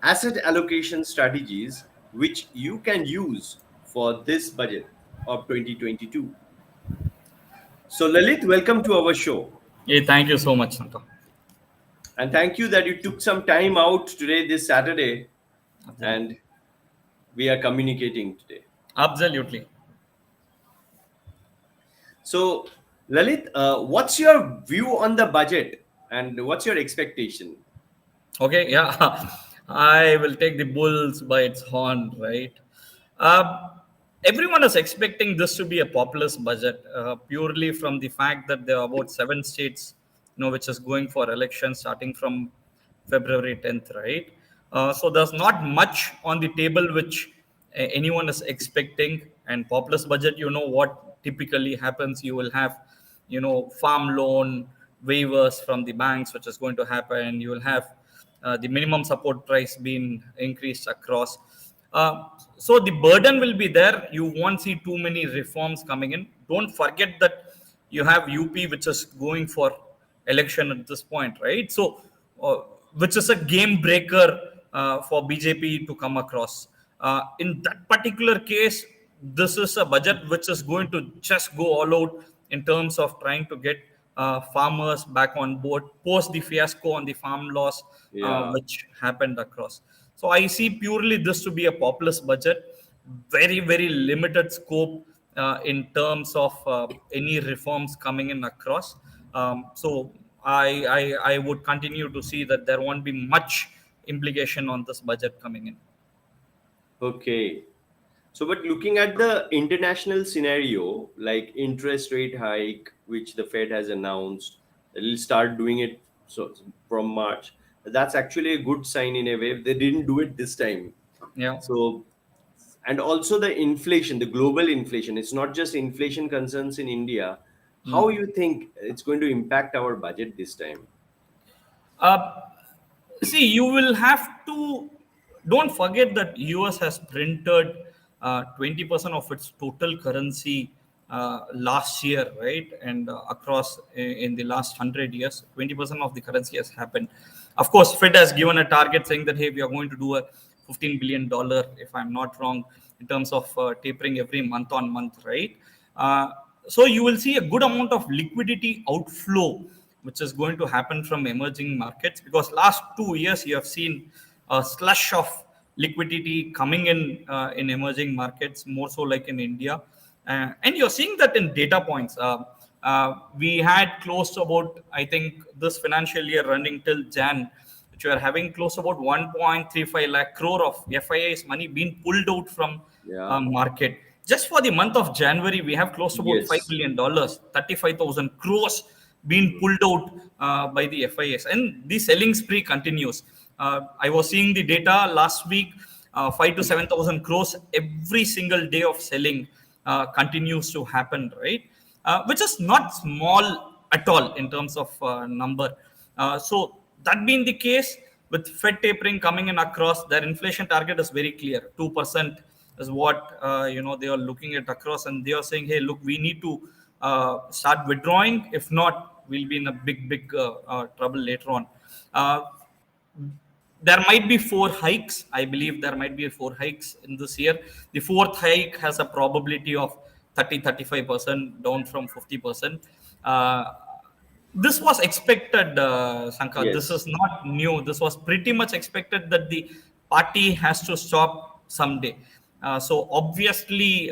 asset allocation strategies which you can use for this budget of 2022. So, Lalit, welcome to our show. Hey, thank you so much, Santa. And thank you that you took some time out today, this Saturday, and Absolutely. we are communicating today. Absolutely. So, Lalit, what's your view on the budget and what's your expectation? Okay, yeah. I will take the bulls by its horn, right? Uh, Everyone is expecting this to be a populist budget, purely from the fact that there are about 7 states, which is going for election starting from February 10th, right? So there's not much on the table which anyone is expecting. And populist budget, what typically happens, you will have, farm loan waivers from the banks, which is going to happen. You will have the minimum support price being increased across. So the burden will be there. You won't see too many reforms coming in. Don't forget that you have UP, which is going for election at this point, right? So, uh, which is a game breaker for BJP to come across. In that particular case, this is a budget which is going to just go all out in terms of trying to get farmers back on board post the fiasco on the farm laws Yeah. which happened across. So I see purely this to be a populist budget, very, very limited scope in terms of any reforms coming in across. So I would continue to see that there won't be much implication on this budget coming in. Okay. So, but looking at the international scenario, like interest rate hike, which the Fed has announced, they'll start doing it so from March. That's actually a good sign in a way. They didn't do it this time. Yeah. So, and also the inflation, the global inflation. It's not just inflation concerns in India. How Mm. you think it's going to impact our budget this time? Uh, See, you will have to don't forget that US has printed 20% of its total currency last year, right? And across in the last 100 years, 20% of the currency has happened. Of course, Fed has given a target saying that hey, we are going to do a $15 billion, if I'm not wrong, in terms of tapering every month on month, right? Uh, so you will see a good amount of liquidity outflow which is going to happen from emerging markets, because last 2 years you have seen a slush of liquidity coming in emerging markets, more so like in India. And you're seeing that in data points. We had close to about, I think, this financial year running till Jan, which we are having close to about 1.35 lakh crore of FII's money being pulled out from Yeah. market. Just for the month of January, we have close to about Yes. $5 billion, 35,000 crores being pulled out by the FIS, and the selling spree continues. I was seeing the data last week, 5 to 7,000 crores every single day of selling continues to happen, right? Which is not small at all in terms of number. So that being the case, with Fed tapering coming in across, their inflation target is very clear. 2% is what they are looking at across, and they are saying, hey, look, we need to start withdrawing. If not, we'll be in a big trouble later on. Uh, there might be 4 hikes. I believe there might be 4 hikes in this year. The fourth hike has a probability of 30-35% down from 50%. Uh, this was expected, Sankar. This is Yes. not new. This was pretty much expected that the party has to stop someday. So obviously,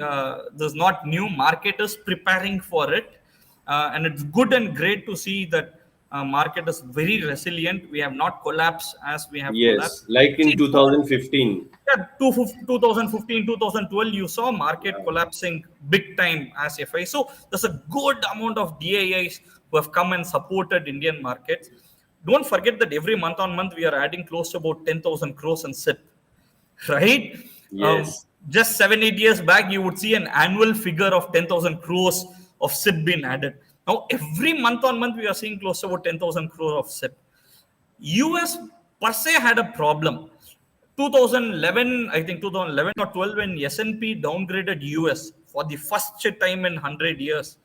this is not new. Market is preparing for it, and it's good and great to see that market is very resilient. We have not collapsed as we have collapsed. Yes. Like in See, 2015. yeah, 2015, 2012, you saw market collapsing big time as FI. So there's a good amount of DAIs who have come and supported Indian markets. Don't forget that every month on month, we are adding close to about 10,000 crores in SIP, right? Um, Yes. just 7-8 years back, you would see an annual figure of 10,000 crores of SIP being added. Now, every month on month, we are seeing close to about 10,000 crore of SIP. US per se had a problem. 2011, I think 2011 or 12, when S&P downgraded US for the first time in 100 years.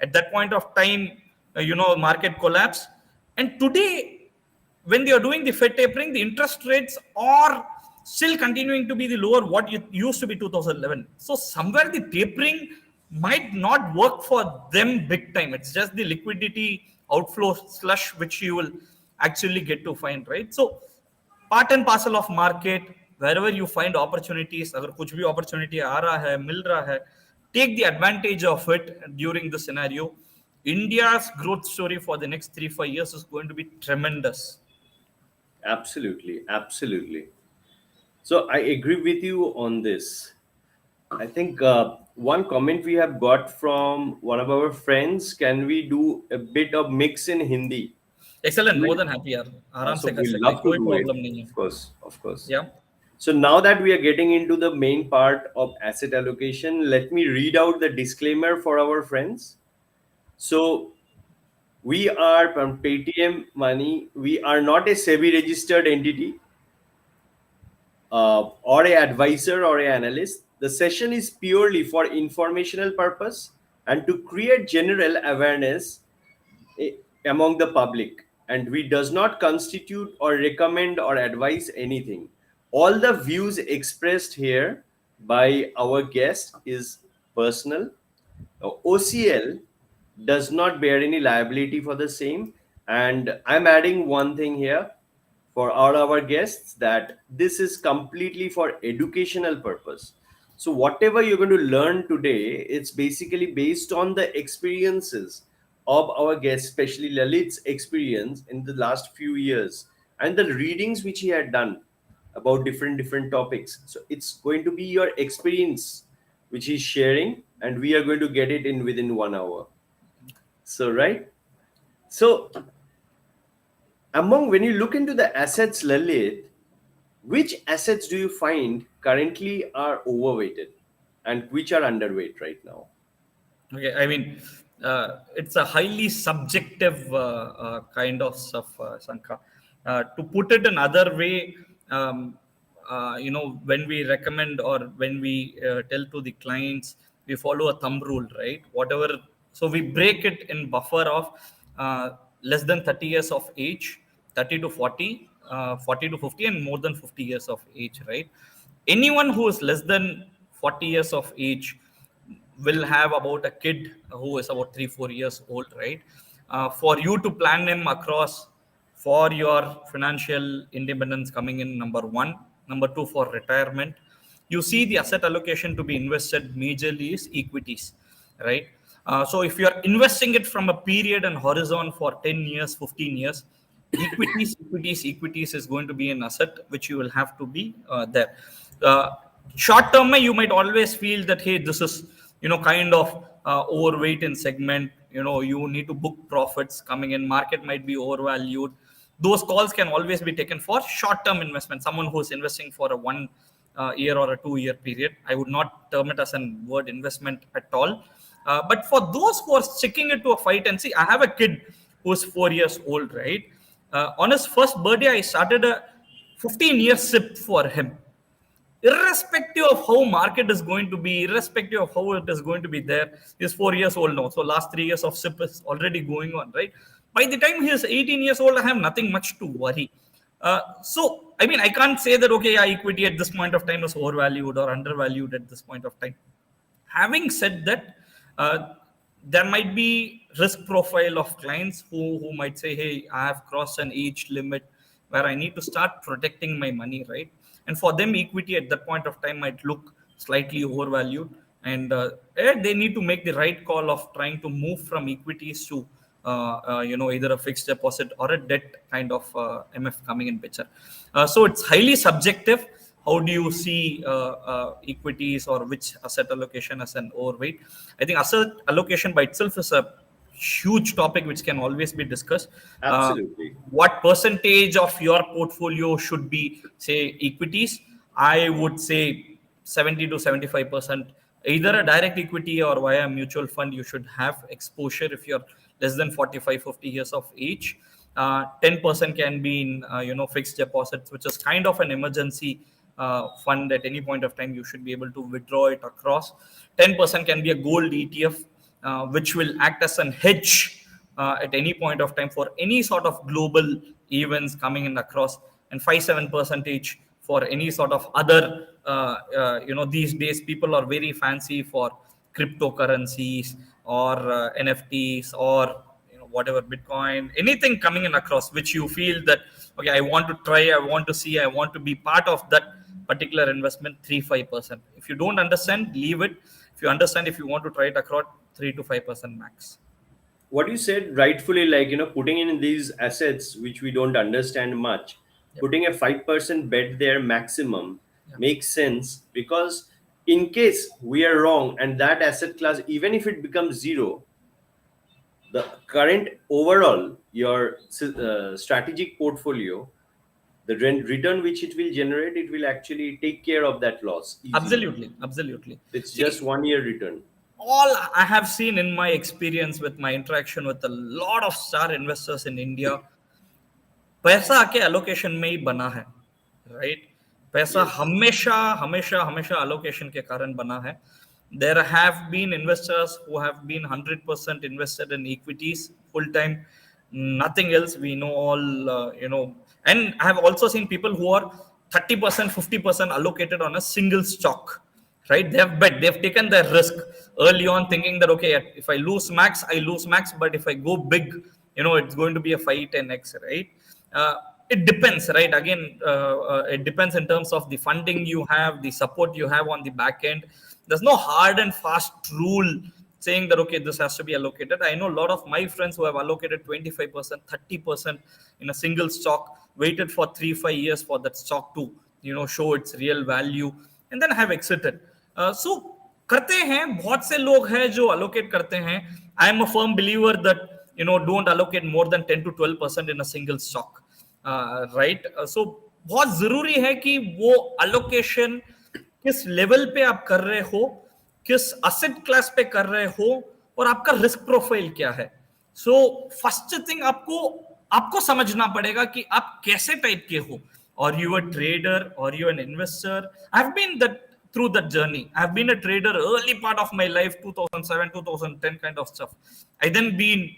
At that point of time, market collapsed. And today, when they are doing the Fed tapering, the interest rates are still continuing to be the lower what it used to be 2011. So somewhere the tapering might not work for them big time. It's just the liquidity outflow slush which you will actually get to find, right? So part and parcel of market wherever you find opportunities, अगर कुछ भी opportunity आ रहा है मिल रहा है, take the advantage of it during the scenario. India's growth story for the next 3-5 years is going to be tremendous. Absolutely, absolutely. So I agree with you on this. I think one comment we have got from one of our friends, can we do a bit of mix in Hindi? Excellent, more Right. than happy यार, आराम So से कर we सकते हैं, love to कोई do it, problem नहीं है. of course, of course. Yeah. So now that we are getting into the main part of asset allocation, let me read out the disclaimer for our friends. So we are from Paytm Money. We are not a SEBI registered entity or a advisor or a analyst. The session is purely for informational purpose and to create general awareness eh, among the public, and we does not constitute or recommend or advise anything. All the views expressed here by our guest is personal. OCL does not bear any liability for the same. And I'm adding one thing here for all our guests, that this is completely for educational purpose. So whatever you're going to learn today, it's basically based on the experiences of our guest, especially Lalit's experience in the last few years and the readings which he had done about different topics. So it's going to be your experience which he's sharing, and we are going to get it in within 1 hour. So right. So among, when you look into the assets, Lalit, which assets do you find currently are overweighted and which are underweight right now? Okay, I mean, it's a highly subjective kind of stuff, Sankha. To put it another way, when we recommend or when we tell to the clients, we follow a thumb rule, right? Whatever, so we break it in buffer of less than 30 years of age, 30 to 40, 40 to 50, and more than 50 years of age, right? Anyone who is less than 40 years of age will have about a kid who is about 3-4 years old, right? For you to plan him across for your financial independence coming in, number one. Number two, for retirement, you see the asset allocation to be invested majorly is equities, right? So if you are investing it from a period and horizon for 10 years, 15 years, equities is going to be an asset which you will have to be there. Uh, Short term, you might always feel that, hey, this is kind of overweight in segment. You need to book profits coming in. Market might be overvalued. Those calls can always be taken for short term investment. Someone who is investing for a 1 year or a 2 year period, I would not term it as an word investment at all. But for those who are sticking it to a fight and see, I have a kid who's 4 years old, right? On his first birthday, I started a 15-year SIP for him, irrespective of how market is going to be, irrespective of how it is going to be there. He's 4 years old now, so last 3 years of SIP is already going on, right? By the time he is 18 years old, I have nothing much to worry. So I mean, I can't say that, okay, yeah, equity at this point of time is overvalued or undervalued at this point of time. Having said that, there might be risk profile of clients who might say, hey, I have crossed an age limit where I need to start protecting my money, right? And for them, equity at that point of time might look slightly overvalued, and they need to make the right call of trying to move from equities to either a fixed deposit or a debt kind of MF coming in picture. So it's highly subjective. How do you see equities or which asset allocation as an overweight? I think asset allocation by itself is a huge topic which can always be discussed. Absolutely. What percentage of your portfolio should be, say, equities? I would say 70 to 75%, either a direct equity or via a mutual fund. You should have exposure if you're less than 45-50 years of age. 10% can be in fixed deposits, which is kind of an emergency fund. At any point of time you should be able to withdraw it across. 10% can be a gold ETF, which will act as an hedge at any point of time for any sort of global events coming in across, and 5-7% for any sort of other these days people are very fancy for cryptocurrencies or NFTs or whatever Bitcoin, anything coming in across which you feel that okay, I want to try, I want to see, I want to be part of that particular investment. 3-5%, if you don't understand, leave it. If you understand, if you want to try it across, 3-5% max. What you said rightfully, like, putting in these assets which we don't understand much, Yep. putting a 5% bet there maximum Yeah. makes sense, because in case we are wrong and that asset class, even if it becomes zero, the current overall your strategic portfolio, the return which it will generate, it will actually take care of that loss easily. Absolutely, absolutely. It's just See, 1 year return. all I have seen in my experience with my interaction with a lot of star investors in India, पैसा आके allocation में ही बना है, right? पैसा Yes. हमेशा हमेशा हमेशा allocation के कारण बना है. There have been investors who have been 100% invested in equities full time, nothing else. We know all, and I have also seen people who are 30%, 50% allocated on a single stock, right? They have bet, they've taken their risk early on, thinking that okay, if I lose max, I lose max, but if I go big, it's going to be a 5-10x, right? uh, it depends, right? Again, it depends in terms of the funding you have, the support you have on the back end. There's no hard and fast rule saying that okay, this has to be allocated. I know a lot of my friends who have allocated 25%, 30% in a single stock, waited for 3-5 years for that stock to show its real value, and then have exited. So करते हैं, बहुत से लोग हैं जो allocate करते हैं. I am a firm believer that don't allocate more than 10-12% in a single stock, right? So बहुत जरूरी है कि वो allocation किस लेवल पे आप कर रहे हो, किस असेट क्लास पे कर रहे हो, और आपका रिस्क प्रोफाइल क्या है. सो फर्स्ट थिंग आपको आपको समझना पड़ेगा कि आप कैसे टाइप के हो. Or you a trader, or you an investor? I've been that through that journey. I've been a trader early part of my life, 2007 2010 kind of stuff. I then been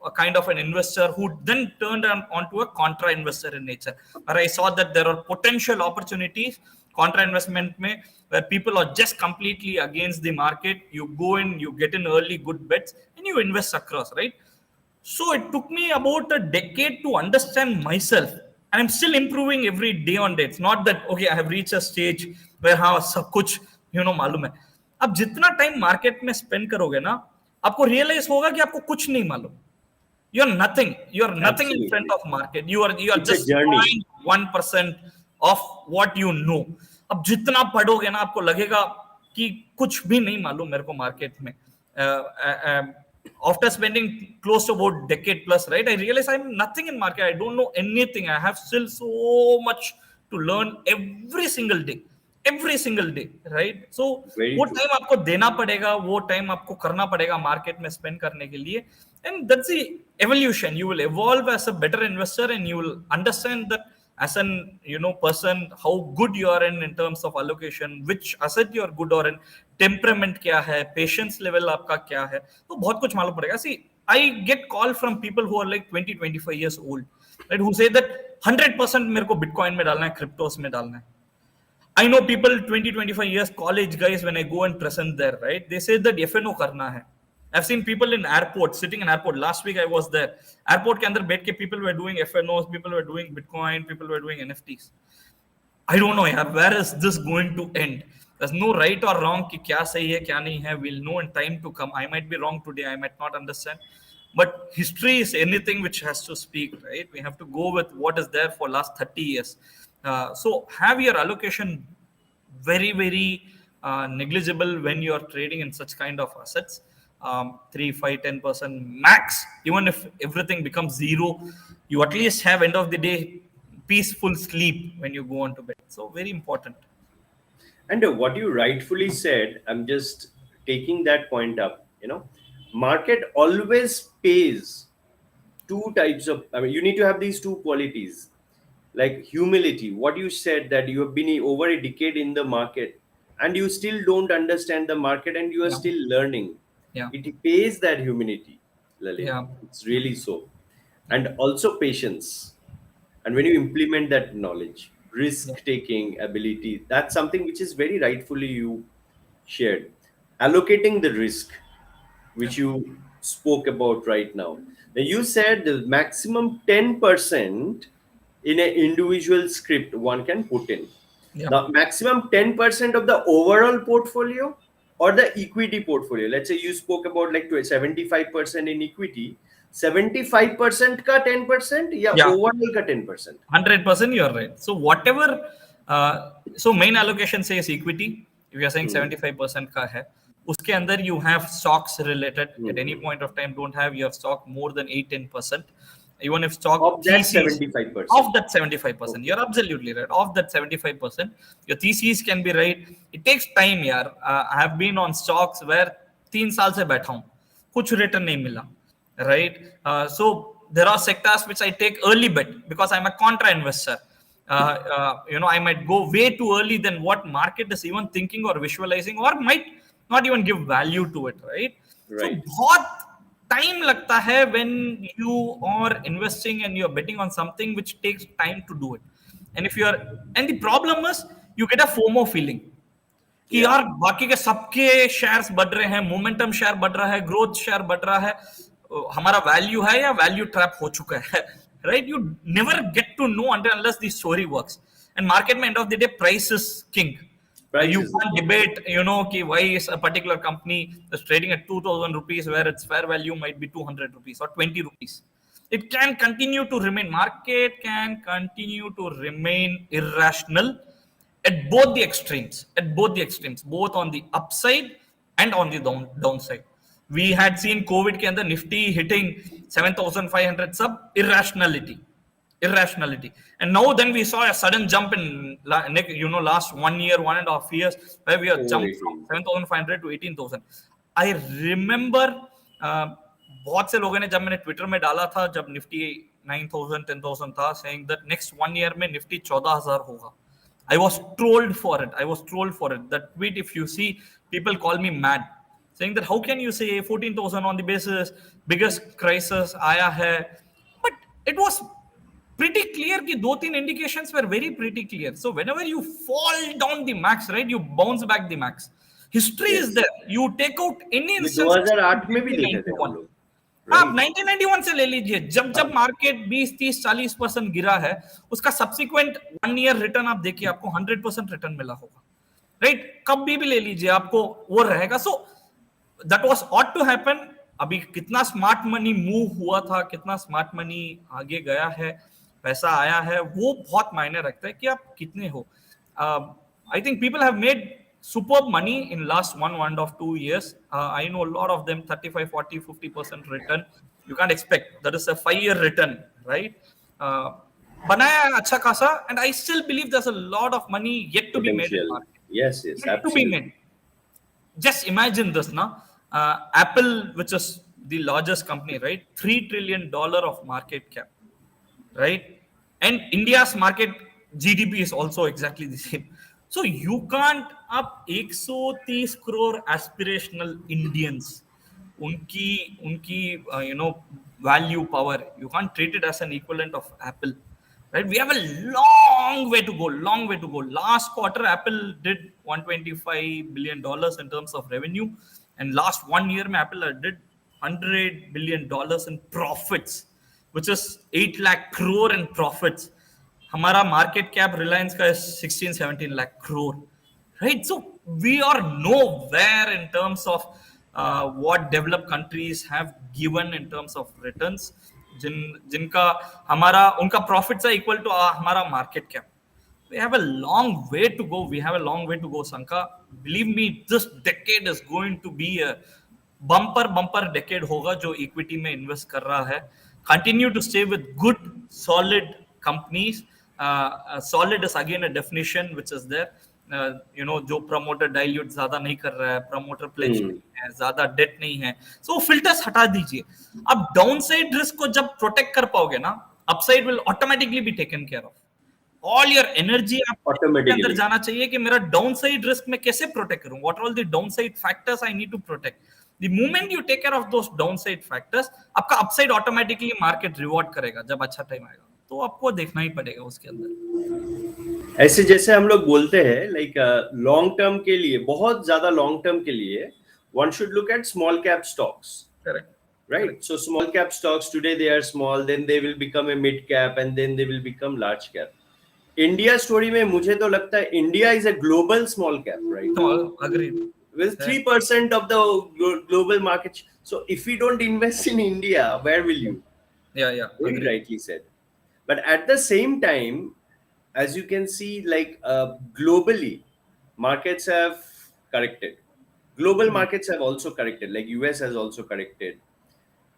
a kind of an investor who then turned onto a contra investor in nature, where I saw that there are potential opportunities contra investment mein, where people are just completely against the market. You go in, you get in early good bets, and you invest across, right? So it took me about a decade to understand myself, and I'm still improving every day on day. It's not that okay, I have reached a stage where हाँ सब कुछ मालूम है. अब जितना time market में spend करोगे ना, आपको रियलाइज होगा कि आपको कुछ नहीं मालूम. You're nothing in front Absolutely. of market. You are It's a just journey. 0.1% of what you know. अब जितना पढ़ोगे ना, आपको लगेगा कि कुछ भी नहीं मालूम मेरे को मार्केट में. After spending close to about decade plus, right, I realized I'm nothing in market. I don't know anything. I have still so much to learn every single day, right? So Very वो true. Time आपको देना पड़ेगा, वो time आपको करना पड़ेगा market में spend करने के लिए. And that's the evolution. You will evolve as a better investor, and you will understand that as an person, how good you are in terms of allocation, which asset you are good or in, temperament क्या है, patience level आपका क्या है, तो बहुत कुछ मालूम पड़ेगा. See, I get call from people who are like 20-25 years old, right, who say that 100% मेरे को बिटकॉइन में डालना है, क्रिप्टोस में डालना है. I know people 20-25 years college guys, when I go and present there, right, they say that FNO करना है. I've seen people in airport, sitting in airport. Last week I was there. Airport के अंदर बैठ के people were doing FNOs, people were doing Bitcoin, people were doing NFTs. I don't know यार, where is this going to end? There's no right or wrong कि क्या सही है क्या नहीं है. We'll know in time to come. I might be wrong today, I might not understand, but history is anything which has to speak, right? We have to go with what is there for last 30 years. So have your allocation very very negligible when you are trading in such kind of assets. 3-5-10% max. Even if everything becomes zero, you at least have end of the day peaceful sleep when you go on to bed. So very important. And what you rightfully said, I'm just taking that point up. Market always pays two types of. I mean, you need to have these two qualities, like humility. What you said, that you have been over a decade in the market, and you still don't understand the market, and you are Yeah, still learning. yeah, It pays that humility. Lalit. Yeah. It's really so. And also patience. And when you implement that knowledge, Yeah. risk taking ability, that's something which is very rightfully you shared. Allocating the risk, Yeah. which you spoke about right now. Now you said the maximum 10% in an individual script one can put in. Yeah. The maximum 10% of the overall portfolio or the equity portfolio. Let's say you spoke about like 75% in equity, 75% ka 10%, yeah, Yeah. overall ka 10%. 100% you're right. So whatever, so main allocation says equity. If you're saying Hmm. 75% का है, उसके अंदर you have stocks related. At any Hmm. point of time, don't have your stock more than 8-10%. Even if stock Of that theses 75%. of that 75%, Okay. you're absolutely right. Of that 75%, your theses can be right. It takes time, यार. I have been on stocks where 3 साल से बैठा हूँ, कुछ return नहीं मिला, right? So there are sectors which I take early bet because I'm a contra investor. I might go way too early than what market is even thinking or visualizing, or might not even give value to it, right? So Right. बहुत time लगता है when you are investing and you're betting on something which takes time to do it. And if you're and the problem is you get a FOMO feeling कि Yeah. यार बाकी के सबके shares बढ़ रहे हैं, मोमेंटम शेयर बढ़ रहा है, ग्रोथ शेयर बढ़ रहा है, हमारा वैल्यू है या वैल्यू ट्रैप हो चुका है, right? You never get to know until unless the story works. And market में end of the day price is king. Price You is the can't king. debate, कि why is a particular company is trading at 2000 rupees where its fair value might be 200 rupees or 20 rupees. It can continue to remain, market can continue to remain irrational at both the extremes, both on the upside and on the downside. We had seen covid ke andar nifty hitting 7500 sub. Irrationality. And now then we saw a sudden jump in last 1 year, 1.5 years, where we have Over jumped from 18. 7500 to 18,000. I remember बहुत से लोगों ने, जब मैंने Twitter में डाला था जब निफ्टी 9,000 10,000 था, सेइंग दैट नेक्स्ट 1 ईयर में निफ्टी 14,000 होगा. I was trolled for it. I was trolled for it. That tweet, if you see, people call me mad, saying that how can you say 14,000 on the basis biggest crisis आया है? But it was pretty clear कि दो तीन indications were very pretty clear. So whenever you fall down the max, right, you bounce back the max. History is Yes. there. You take out any ये instances from 2008 में भी देखे थे हम 1991. लोग. आप Right. 1991 से ले लीजिए, जब जब मार्केट 20 30 40% गिरा है, उसका सब्सिक्वेंट 1 ईयर रिटर्न आप देखिए, आपको 100% रिटर्न मिला होगा, राइट? कभी भी ले लीजिए, आपको वो रहेगा. So that was ought to happen. अभी कितना स्मार्ट मनी मूव हुआ था, कितना स्मार्ट मनी आगे गया है, पैसा आया है, वो बहुत मायने रखता है कि आप कितने हो. I think people have made superb money in last 1.5 2 years. I know a lot of them 35 40 50% return. You can't expect that is a 5 year return, right? uh, बनाया है अच्छा खासा, and I still believe there's a lot of money yet to be made in Potential. market, Yes, yes, yet to be absolutely. made. Just imagine this now. Apple, which is the largest company, right, $3 trillion of market cap, right? And India's market GDP is also exactly the same. So you can't up 130 crore aspirational Indians, unki unki value power. You can't treat it as an equivalent of Apple, right? We have a long way to go. Long way to go. Last quarter, Apple did $125 billion in terms of revenue, and last 1 year, Apple did $100 billion in profits, which is 8 lakh crore in profits. हमारा market cap Reliance का is 16-17 lakh crore, right? So we are nowhere in terms of what developed countries have given in terms of returns. जिनका हमारा उनका profits are equal to हमारा market cap. We have a long way to go. We have a long way to go, Sanka. Believe me, this decade is going to be a bumper decade होगा जो equity में invest कर रहा है. Continue to stay with good, solid companies. Solid is again a definition which is there. जो promoter dilute ज्यादा नहीं कर रहा है, promoter pledge Hmm. नहीं है, ज्यादा debt नहीं है, so filters हटा दीजिए. अब downside risk को जब protect कर पाओगे ना, upside will automatically be taken care of. All your energy आपको इसके अंदर Automatically. जाना चाहिए कि मेरा डाउन साइड रिस्क में कैसे प्रोटेक्ट करूं, what are all the downside factors I need to protect. The moment you take care of those downside factors, आपका upside automatically market reward करेगा जब अच्छा टाइम आएगा, तो आपको देखना ही पड़ेगा उसके अंदर. ऐसे जैसे हम लोग बोलते हैं लाइक लॉन्ग टर्म के लिए, बहुत ज्यादा लॉन्ग टर्म के लिए one should look at small cap stocks, Correct. right? Correct. So small cap stocks today they are small, then they will become a mid cap and then they will become large cap. India story में मुझे तो लगता है India is a global small cap right now No, agreed. with 3% of the global market. So if we don't invest in India, where will you? Yeah, Very agreed. rightly said. But at the same time, as you can see, like globally, markets have corrected. Global markets have also corrected. Like US has also corrected,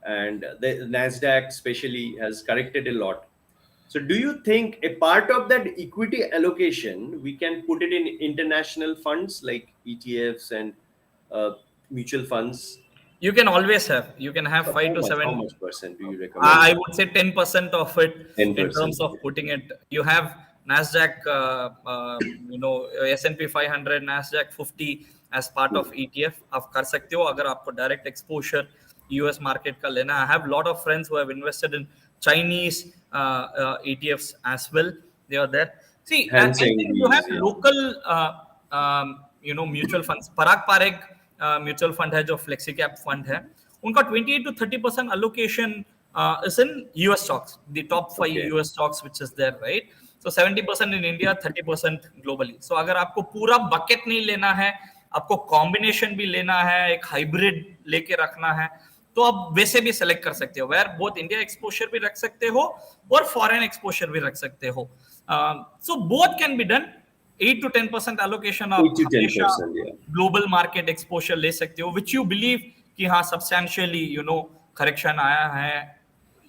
and the Nasdaq especially has corrected a lot. So, do you think a part of that equity allocation we can put it in international funds like ETFs and uh, mutual funds? You can always have. You can have So five to how seven. much percent do you recommend? I would say 10% of it Ten in percent. terms of putting it. You have Nasdaq, S&P 500, Nasdaq 50 as part of ETF. आप कर सकते हो अगर आपको direct exposure US market का लेना. I have a lot of friends who have invested in Chinese ETFs as well. They are there. See, and Hansing then you have these, yeah. local, mutual funds. Parag Pareg mutual fund है जो flexi cap fund है, उनका 28 to 30% allocation is in US stocks, the top 5 Okay. US stocks which is there, right? So 70% in India, 30% globally. So अगर आपको पूरा bucket नहीं लेना है, आपको कॉम्बिनेशन भी लेना है, एक हाइब्रिड लेके रखना है, तो आप वैसे भी सेलेक्ट कर सकते हो, वेयर बोथ इंडिया एक्सपोजर भी रख सकते हो और फॉरेन एक्सपोजर भी रख सकते हो. So both can be done. 8 to 10% allocation आप 8 to हमेशा 10%, yeah. ग्लोबल मार्केट एक्सपोजर ले सकते हो, विच यू बिलीव कि हाँ सब्सटेंशियली करेक्शन आया है.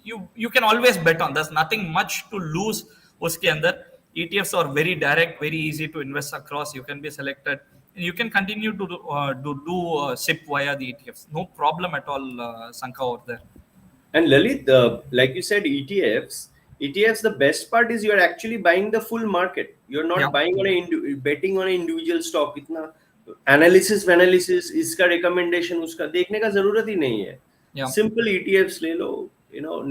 you can always bet on. There's nothing much to lose उसके अंदर. ETFs are very direct, very easy to invest across. You can be selected. You can continue to do SIP via the ETFs. No problem at all, Sanka, over there. And Lalit, like you said, ETFs, the best part is you are actually buying the full market. You're not Yeah. buying on betting on an individual stock. इतना analysis इसका recommendation उसका देखने का जरूरत ही नहीं है. Yeah. Simple ETFs ले लो,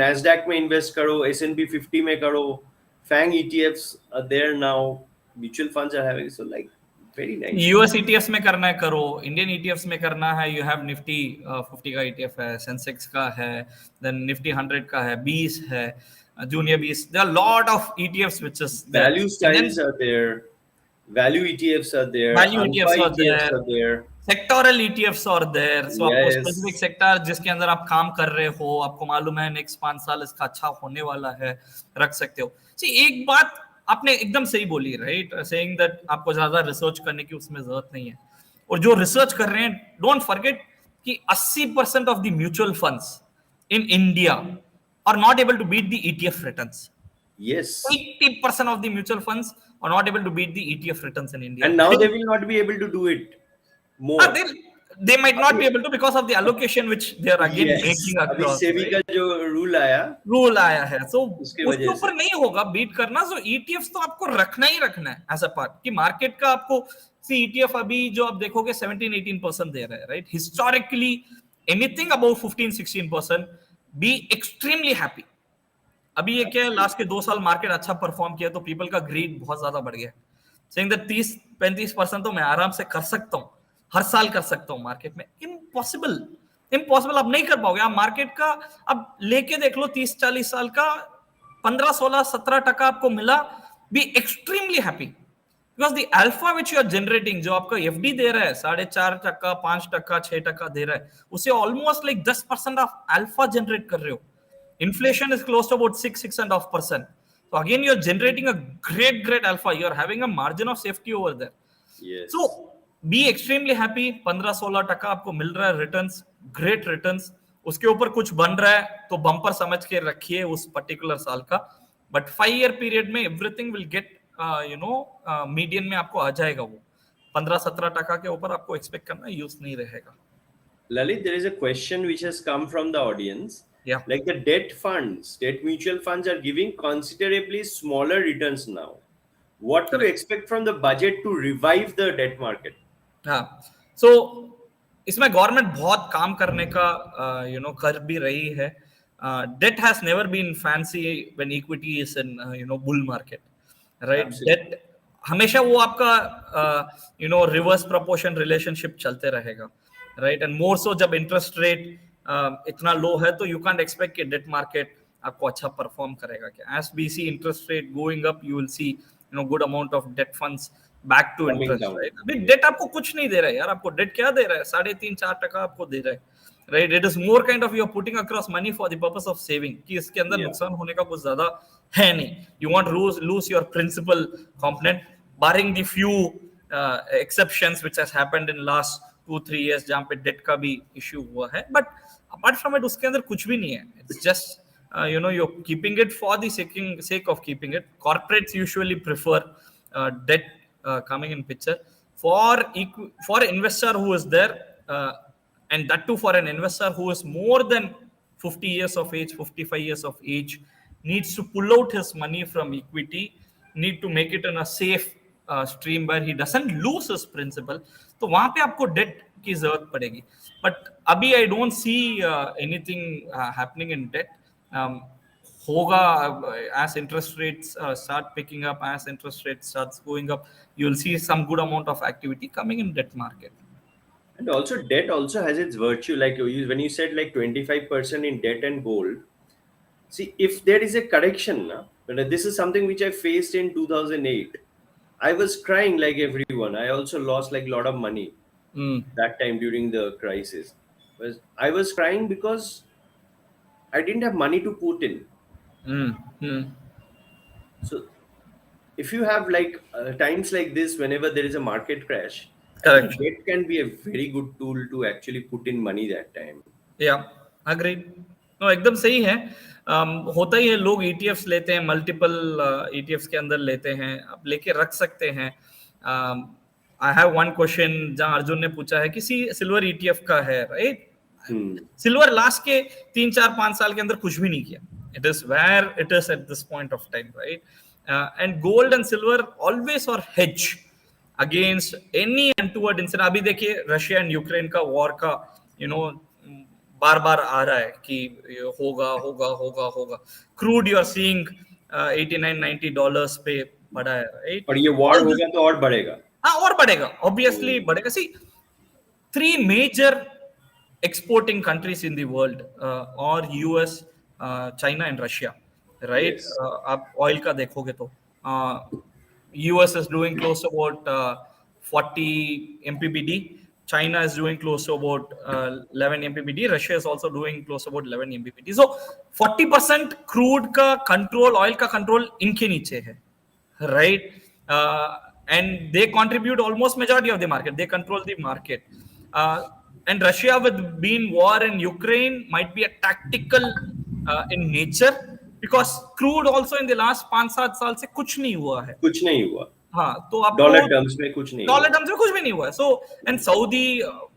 Nasdaq में invest करो, S&P 50 में करो, FANG ETFs are there now, mutual funds are having, so like very nice. US ETFs में करना है करो, इंडियन ईटीएफ्स में करना है. यू हैव निफ्टी 50 का ईटीएफ है, सेंसेक्स का है, देन निफ्टी 100 का है, 20 है, junior 20. There are lot of ETFs which is Value styles are there, value ETFs are there, value alpha ETFs are ETFs there, are there. Sectoral ETFs are there. So आपको Yes. Specific sector जिसके अंदर आप काम कर रहे हो, आपको मालूम है नेक्स्ट 5 साल इसका अच्छा होने वाला है, रख सकते हो. सी एक बात आपने एकदम सही बोली, राइट, सेइंग दैट आपको ज्यादा रिसर्च करने की उसमें जरूरत नहीं है. और जो रिसर्च कर रहे हैं, डोंट फॉरगेट कि 80% of the mutual funds in India are not able to beat the ETF returns. Yes. 80% of the mutual funds are not able to beat the ETF returns in India. And now they will not be able to do it more. They might not be able to because of the allocation which they are again Yes. making अभी across. SEBI का जो rule आया है, so उसके उसके वजह ऊपर से नहीं होगा बीट करना. so ETFs तो आपको रखना ही रखना है एज अ पार्ट कि मार्केट का आपको. सी ETF अभी जो आप देखोगे 17-18% दे रहा है, right. Historically anything about 15-16% B extremely happy. अभी ये क्या है, लास्ट के 2 साल मार्केट अच्छा परफॉर्म किया तो पीपल का ग्रीड बहुत ज्यादा बढ़ गया. सेइंग दैट 30-35% तो मैं आराम से कर सकता हूँ, हर साल कर सकता हूँ मार्केट में. इम्पॉसिबल आप नहीं कर पाओगे. आप मार्केट का अब लेके देख लो, 30-40 साल का 15-16-17% आपको मिला, be extremely happy because the alpha which you are generating, जो आपका एफडी दे रहा है 4.5%, 5%, 6% दे रहा है, उसे almost like 10% of alpha generate कर रहे हो. Inflation is close to about 6.5%. So again, you're generating a great alpha. You're having a margin of safety over there. Yes. So be extremely happy. 15-16% आपको मिल रहा है रिटर्न्स, ग्रेट रिटर्न्स. उसके ऊपर कुछ बन रहा है तो बम्पर समझ के रखिए उस पर्टिकुलर साल का. बट 5 year पीरियड में एवरीथिंग विल गेट मीडियन में आपको आ जाएगा. वो 15-17% के ऊपर आपको एक्सपेक्ट करना यूज नहीं रहेगा. Lalit, there is a question which has come from the audience. Yeah. Like the debt mutual funds are giving considerably smaller returns now. What do you expect from the budget to revive the debt market? हाँ. So इसमें government बहुत काम करने का कर भी रही है. Debt has never been fancy when equity is in bull market, right? Absolutely. Debt हमेशा वो आपका रिवर्स प्रोपोर्शन रिलेशनशिप चलते रहेगा, राइट? एंड मोर सो जब इंटरेस्ट रेट इतना लो है तो यू कांट एक्सपेक्ट कि डेट मार्केट आपको अच्छा परफॉर्म करेगा. क्या as we see interest rate going up, you will see good amount of debt funds back to Coming interest, down. Right? अभी Yeah. डेट आपको कुछ नहीं दे रहा है यार. आपको डेट क्या दे रहा है? 3.5-4% आपको दे रहा है, right? It is more kind of you are putting across money for the purpose of saving, कि इसके अंदर Yeah. नुकसान होने का कुछ ज्यादा है नहीं. You want lose your principal component, barring the few exceptions which has happened in last 2-3 years जहां पे डेट का भी इश्यू हुआ है. बट अपार्ट फ्रॉम इट उसके अंदर कुछ भी नहीं है. It's just you're keeping it for the sake of keeping it. Corporates usually prefer debt coming in picture for investor who is there, and that too for an investor who is more than 50 years of age, 55 years of age, needs to pull out his money from equity, need to make it in a safe stream where he doesn't lose his principal. तो वहां पे आपको date की जरूरत पड़ेगी. But अभी I don't see anything happening in debt. होगा as interest rates start picking up, as interest rates starts going up, you'll see some good amount of activity coming in debt market. And also, debt also has its virtue. Like when you said like 25% in debt and gold, see, if there is a correction, na, this is something which I faced in 2008. I was crying like everyone. I also lost like a lot of money Mm. that time during the crisis. I was crying because I didn't have money to put in. Mm. Mm. So if you have like times like this, whenever there is a market crash, I think Correct. debt can be a very good tool to actually put in money that time. या agreed. No एकदम सही है. होता ही है, लोग ETFs लेते हैं, multiple ETFs के अंदर लेते हैं, आप लेके रख सकते हैं. आई हैव वन क्वेश्चन जहां अर्जुन ने पूछा है कि सिल्वर ईटीएफ का है, राइट? Hmm. सिल्वर लास्ट के 3-4-5 साल के अंदर कुछ भी नहीं किया. It is where it is at this point of time, right? And gold and silver always और hedge against any untoward incident. अभी देखिए रशिया एंड यूक्रेन का वॉर का बार बार आ रहा है कि होगा होगा होगा होगा. क्रूड यू आर सीइंग $89-90 पे बढ़ा है, राइट? और ये वॉर होगा तो और बढ़ेगा. हाँ, और बढ़ेगा, ऑब्वियसली बढ़ेगा. सी, 3 major exporting countries in the world or US, China and Russia, right? Yes. आप oil का देखोगे तो US is doing close to about 40 mpbd, China is doing close to about 11 mpbd, Russia is also doing close to about 11 mpbd. So 40% crude का control, oil का control इनके नीचे है, right? And they contribute almost majority of the market. They control the market. And Russia, with being war in Ukraine, might be a tactical in nature, because crude also in the last 5-7 साल से कुछ नहीं हुआ है. कुछ नहीं हुआ. हाँ, तो आपको डॉलर टर्म्स में कुछ नहीं हुआ. डॉलर टर्म्स में कुछ भी नहीं हुआ है. सो एंड सऊदी,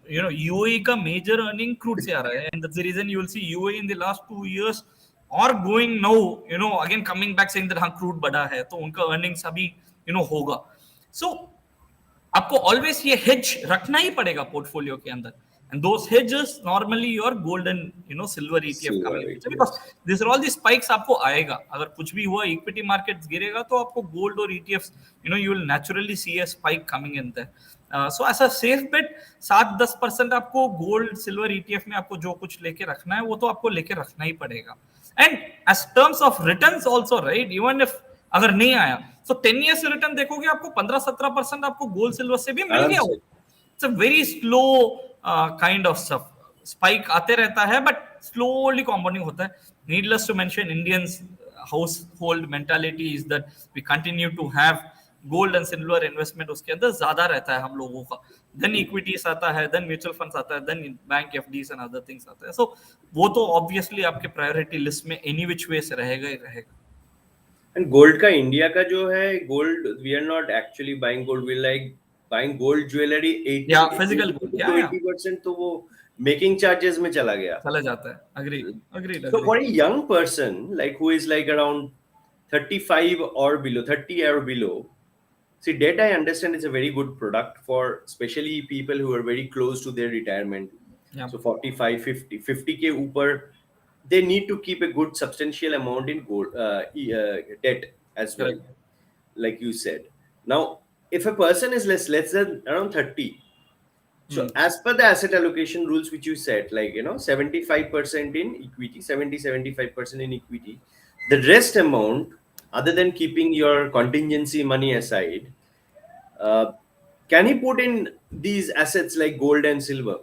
यूएई का मेजर अर्निंग क्रूड से आ रहा है, and that's the reason you will see UAE in the last 2 years और going now again coming back saying that हाँ क्रूड बढ़ा है, तो उनका अर्निंग्स अभी होगा. सो आपको ऑलवेज ये हेज रखना ही पड़ेगा पोर्टफोलियो के अंदर. And those hedges normally your gold and silver ETF coming in, because these are all the spikes आपको आएगा. अगर कुछ भी हुआ, इक्विटी मार्केट्स गिरेगा, तो आपको गोल्ड और ETFs you will naturally see a spike coming in there. So as a safe bet 7-10% आपको गोल्ड सिल्वर ETF में आपको जो कुछ लेके रखना है वो तो आपको लेके रखना ही पड़ेगा. And as terms of returns also, right, even if अगर नहीं आया, so 10 years रिटर्न देखोगे आपको 15-17% आपको गोल्ड सिल्वर से भी मिल गया. It's a very slow kind of stuff. Spike आते रहता है, but slowly compounding होता है. Needless to mention, Indians household mentality is that we continue to have gold and silver investment उसके अंदर ज्यादा रहता है हम लोगों का. Then equities आता है, then mutual funds आता है, then bank FDs and other things आता है. So वो तो obviously आपके priority list में any which way से रहेगा ही रहेगा. And gold का इंडिया का जो है gold, we are not actually buying gold. We like buying gold jewelry 80% तो वो making charges में चला जाता है. Agreed. So for a young person like who is like around 35 or below, 30 or below, See, debt, I understand, is a very good product for especially people who are very close to their retirement. Yeah, So 45, 50, 50K upper, they need to keep a good substantial amount in gold, debt as well, correct. like you said. Now, if a person is less than around 30, Hmm. so as per the asset allocation rules which you said, like 75% in equity, 75% in equity, the rest amount, other than keeping your contingency money aside, uh, can he put in these assets like gold and silver?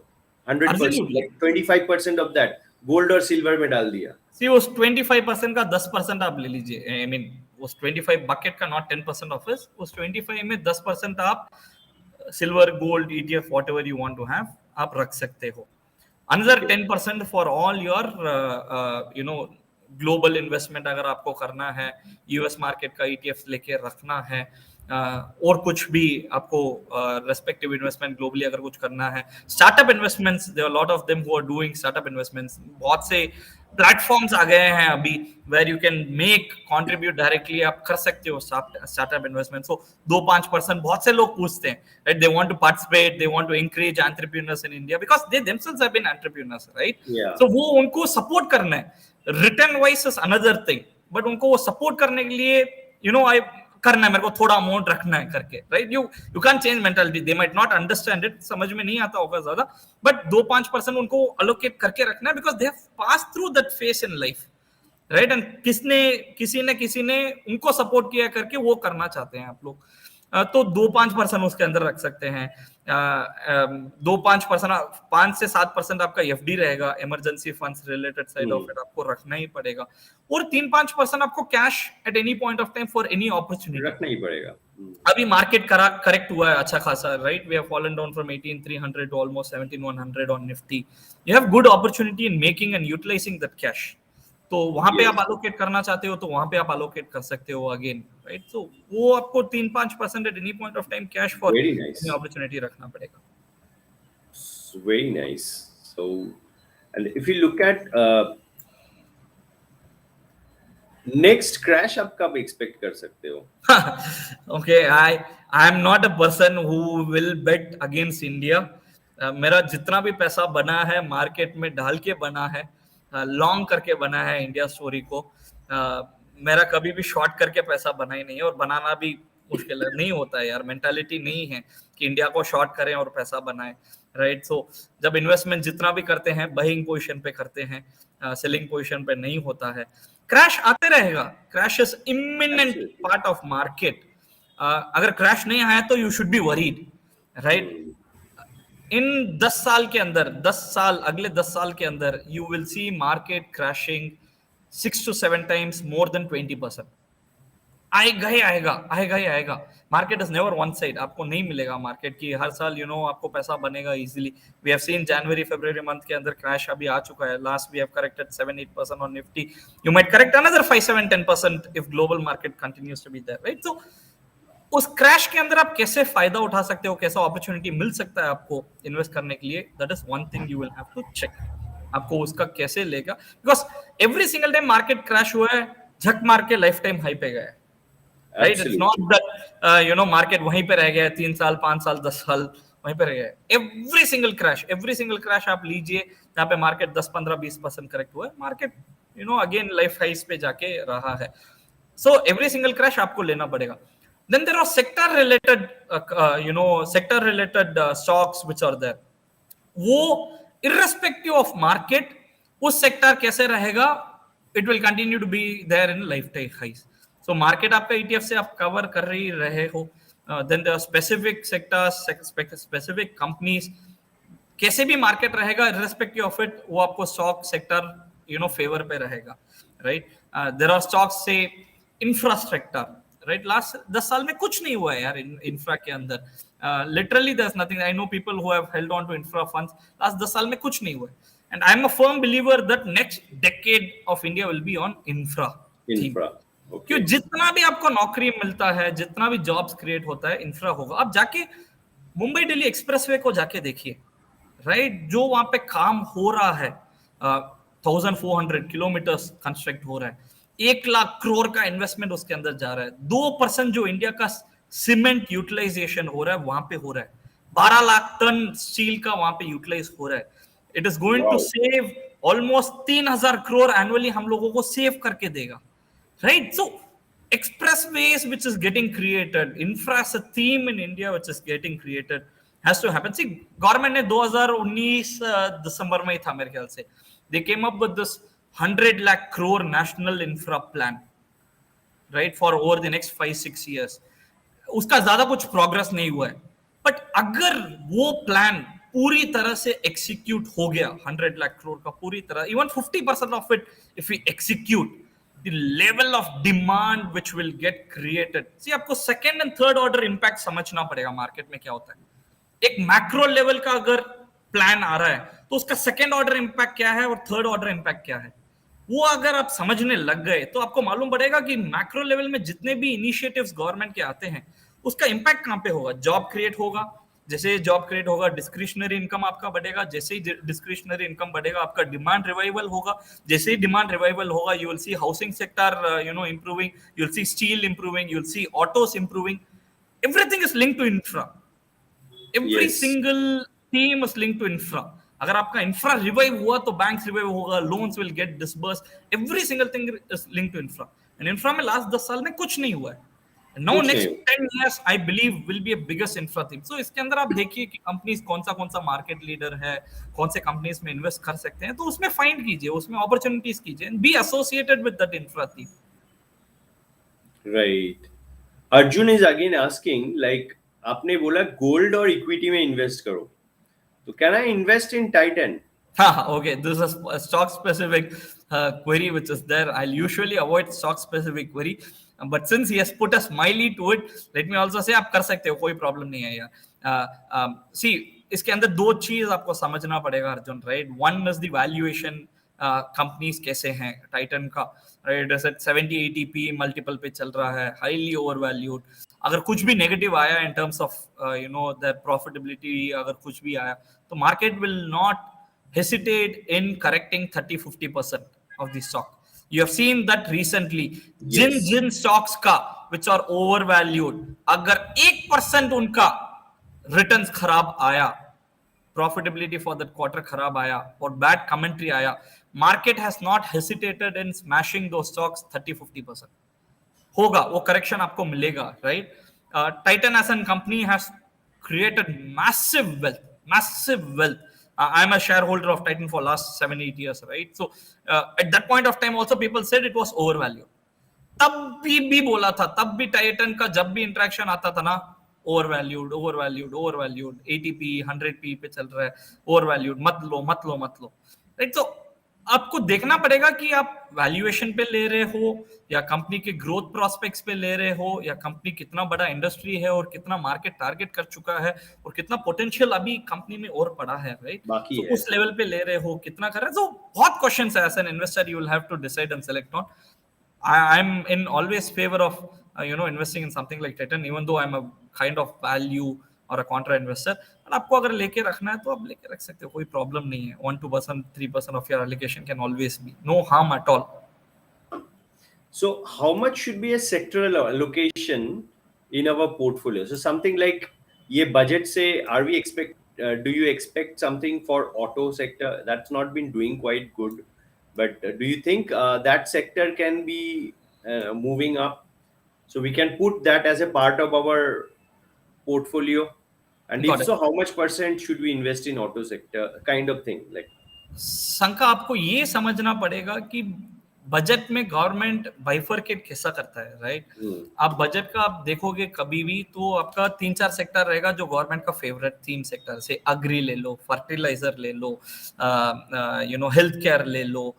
100%, Absolutely. like 25% of that gold or silver में डाल दिया. सी उस 25% का 10% आप ले लीजिए, I mean उस 25 bucket का, नॉट 10% ऑफ उस 25 में 10% आप silver, gold, ETF, whatever you want to have, आप रख सकते हो. Another Okay. 10% for all your global investment अगर आपको करना है, यूएस मार्केट का ईटीएफ लेके रखना है, और कुछ भी आपको रेस्पेक्टिव इन्वेस्टमेंट ग्लोबली अगर कुछ करना है, startup investments, there are lot of them who are doing startup investments. बहुत से प्लेटफॉर्म्स आ गए हैं अभी where you can make contribute directly, आप कर सकते हो स्टार्टअप इन्वेस्टमेंट. सो 2-5% बहुत से लोग पूछते हैं, right, they want to participate, they want to encourage entrepreneurs in India because they themselves have been entrepreneurs, right. Yeah. सो वो उनको सपोर्ट करना है. Return wise is another thing, but उनको वो सपोर्ट करने के लिए आई करना है, मेरे को थोड़ा अमाउंट रखना है करके, right. You can change mentality, they might not understand it, समझ में नहीं आता होगा ज्यादा, बट 2-5% उनको अलोकेट करके रखना है because they have pass through that face in life, right. And किसी ने उनको सपोर्ट किया करके वो करना चाहते हैं आप लोग. तो 2-5% उसके अंदर रख सकते हैं. 2-5%, 5 से 7% आपका एफडी रहेगा, emergency funds related side of it आपको रखना ही पड़ेगा. और 3-5% आपको cash at any point of time for any opportunity. रखना ही पड़ेगा. अभी मार्केट करेक्ट हुआ है अच्छा खासा, right. We have fallen down from 18300 to almost 17100 on Nifty. You have good opportunity in making and utilising that cash. तो वहां पे आप Yes. अलोकेट करना चाहते हो तो वहां पे आप अलोकेट कर सकते हो अगेन, राइट. तो वो आपको 3-5% eight any point of time cash for Very any nice. Opportunity रखना पड़ेगा. Very nice. So, and if you look at next crash, आप कब expect कर सकते हो? Okay, I am not a person who will bet against India. मेरा जितना भी पैसा बना है मार्केट में डाल के बना है, लॉन्ग करके बना है इंडिया स्टोरी को. मेरा कभी भी शॉर्ट करके पैसा बना ही नहीं है, और बनाना भी मुश्किल है, नहीं होता है यार. मेंटालिटी नहीं है कि इंडिया को शॉर्ट करें और पैसा बनाएं, राइट. सो जब इन्वेस्टमेंट जितना भी करते हैं बाइंग पोजीशन पे करते हैं, सेलिंग पोजीशन पे नहीं होता है. क्रैश आते रहेगा, crash is imminent Absolutely. Part of market. अगर क्रैश नहीं आया तो you should be worried, right. इन 10 साल के अंदर, 10 साल, अगले 10 साल के अंदर you will C market crashing 6 to 7 times more than 20%. आएगा ही आएगा, आएगा ही आएगा. Market is never won side, आपको नहीं मिलेगा मार्केट की हर साल आपको पैसा बनेगा इजीली. वी हैव सीन जनवरी फरवरी मंथ के अंदर क्रैश अभी आ चुका है. Last we have corrected 7-8% on Nifty. You might correct another 5-7-10% if global market continues to be there, right. तो उस क्रैश के अंदर आप कैसे फायदा उठा सकते हो, कैसा अपॉर्चुनिटी मिल सकता है आपको इन्वेस्ट करने के लिए, that is one thing you will have to check. आपको उसका कैसे लेगा, because every single time market crash हुआ है झक मार के लाइफ टाइम हाई पे गया है, right. It's not that market वहीं पे रह गया है 3 साल 5 साल 10 साल वहीं पे रह गया है. एवरी सिंगल क्रैश आप लीजिए जहाँ पे मार्केट 10-15-20% करेक्ट हुआ है, मार्केट अगेन लाइफ हाइस पे जाके रहा है. सो एवरी सिंगल क्रैश आपको लेना पड़ेगा. Then there are sector related stocks which are there. वो irrespective of market, उस सेक्टर कैसे रहेगा, it will continue to be there in lifetime highs. So market आपका ETF से आप कवर कर ही रहे हो. Then there are specific sectors, specific companies. कैसे भी मार्केट रहेगा irrespective of it, वो आपको स्टॉक सेक्टर फेवर पे रहेगा, राइट. देयर आर स्टॉक्स से इंफ्रास्ट्रक्चर, राइट. लास्ट 10 साल में कुछ नहीं हुआ है यार इंफ्रा के अंदर. Literally there is nothing. I know people who have held on to infra funds. Last 10 साल में कुछ नहीं हुआ है. And I am a firm believer that next decade of India will be on infra. क्यों, जितना भी आपको नौकरी मिलता है, जितना भी जॉब्स क्रिएट होता है, इंफ्रा होगा. आप जाके मुंबई दिल्ली एक्सप्रेसवे को जाके देखिए, राइट. जो वहां पे काम हो रहा है, 1400 किलोमीटर कंस्ट्रक्ट हो रहा है, 1 लाख करोड़ का इन्वेस्टमेंट उसके अंदर जा रहा है. 2% जो इंडिया का सीमेंट यूटिलाइजेशन हो रहा है वहां पे हो रहा है, 12 लाख टन स्टील का वहां पे यूटिलाइज हो रहा है. It is going to Wow. Save almost 3,000 crore annually, हम लोगों को सेव करके देगा, right? So expressways which is getting created, infra as a theme in India which is getting created has to happen. See, government ने 2019 दिसंबर में ही था मेरे ख्याल से, they came up with this 100 lakh crore national infra plan, right, for over the next 5-6 years. उसका ज्यादा कुछ progress नहीं हुआ है, बट अगर वो प्लान पूरी तरह से एग्जीक्यूट हो गया, 100 लाख करोड़ का पूरी तरह, even 50% of it if we execute, the level of demand which will get created. See, आपको second and third order impact समझना पड़ेगा मार्केट में क्या होता है. एक मैक्रो लेवल का अगर प्लान आ रहा है तो उसका सेकेंड ऑर्डर इंपैक्ट क्या है और थर्ड ऑर्डर इंपैक्ट क्या है, वो अगर आप समझने लग गए तो आपको मालूम पड़ेगा कि मैक्रो लेवल में जितने भी इनिशिएटिव्स गवर्नमेंट के आते हैं उसका इंपैक्ट कहां पे होगा. जॉब क्रिएट होगा, जैसे जॉब क्रिएट होगा डिस्क्रिशनरी इनकम आपका बढ़ेगा, जैसे ही डिस्क्रिशनरी इनकम बढ़ेगा आपका डिमांड रिवाइवल होगा, जैसे ही डिमांड रिवाइवल होगा you will see housing sector improving, you will see steel improving, you will see autos improving. Everything is linked to infra, every Yes. Single theme is linked to infra. अगर आपका infra revive हुआ तो banks revive होगा, loans will get disburse, every single thing is linked to infra. And infra में last 10 साल में कुछ नहीं हुआ है. नाउ कुछ नेक्स्ट नहीं. 10 years I believe will be a biggest infra theme. So इसके अंदर आप देखिए कि कंपनीज कौन सा मार्केट लीडर है, कौन से कंपनीज में इन्वेस्ट कर सकते हैं, तो उसमें फाइंड कीजिए, उसमें अपॉर्चुनिटीज कीजिए, and be associated with that infra theme. Right. Arjun is again asking like, आपने बोला गोल्ड और इक्विटी में इन्वेस्ट करो, तो can I invest in Titan? Okay, this is a stock specific query which is there. I'll usually avoid stock specific query, but since he has put a smiley to it, let me also say आप कर सकते हो, कोई problem नहीं है यार. See, इसके अंदर दो चीज आपको समझना पड़ेगा Arjun, right. One is the valuation, companies कैसे हैं टाइटन का, राइट. 70-80 पी मल्टीपल पे चल रहा है, हाईली ओवर वैल्यूड. अगर कुछ भी नेगेटिव आया in terms of the profitability, अगर कुछ भी आया तो market will not hesitate in correcting 30-50% of the stock. You have seen that recently. जिन Yes. जिन stocks का which are overvalued, अगर 1% उनका returns खराब आया, profitability for that quarter खराब आया और bad commentary आया, market has not hesitated in smashing those stocks 30-50%. होगा, वो करेक्शन आपको मिलेगा, right. Titan as an company has created massive wealth. I'm a shareholder of Titan for last 7-8 years, right? So at that point of time also people said it was overvalued. तब भी बोला था, तब भी Titan का जब भी interaction आता था ना, ओवरवैल्यूड 80p 100p पे चल रहा है, ओवरवैल्यूड, मत लो, राइट. तो आपको देखना पड़ेगा कि आप वैल्यूएशन पे ले रहे हो या कंपनी के ग्रोथ प्रोस्पेक्ट्स पे ले रहे हो, या कंपनी कितना बड़ा इंडस्ट्री है और कितना मार्केट टारगेट कर चुका है और कितना पोटेंशियल अभी कंपनी में और पड़ा है, राइट. बाकी तो है. उस लेवल पे ले रहे हो, कितना कर रहे हो, तो बहुत क्वेश्चंस है. As an investor you will have to decide and select on. I'm in always favor of investing in something like Titan, even though I'm a kind of value or a contra investor. और आपको अगर लेके रखना है तो आप लेके रख सकते हो, कोई प्रॉब्लम नहीं है. 1-2% 3% of your allocation can always be, no harm at all. So how much should be a sectoral allocation in our portfolio? So something like, ये budget से are we do you expect something for auto sector that's not been doing quite good, but do you think that sector can be moving up, so we can put that as a part of our portfolio? And if Got it. so, how much percent should we invest in auto sector, kind of thing, like? शंका, आपको ये समझना पड़ेगा कि budget में government bifurcate कैसा करता है, राइट. आप बजट का आप देखोगे कभी भी तो आपका 3-4 सेक्टर रहेगा जो गवर्नमेंट का फेवरेट थीम सेक्टर, से अग्री ले लो, फर्टिलाइजर ले लो, हेल्थ केयर ले लो.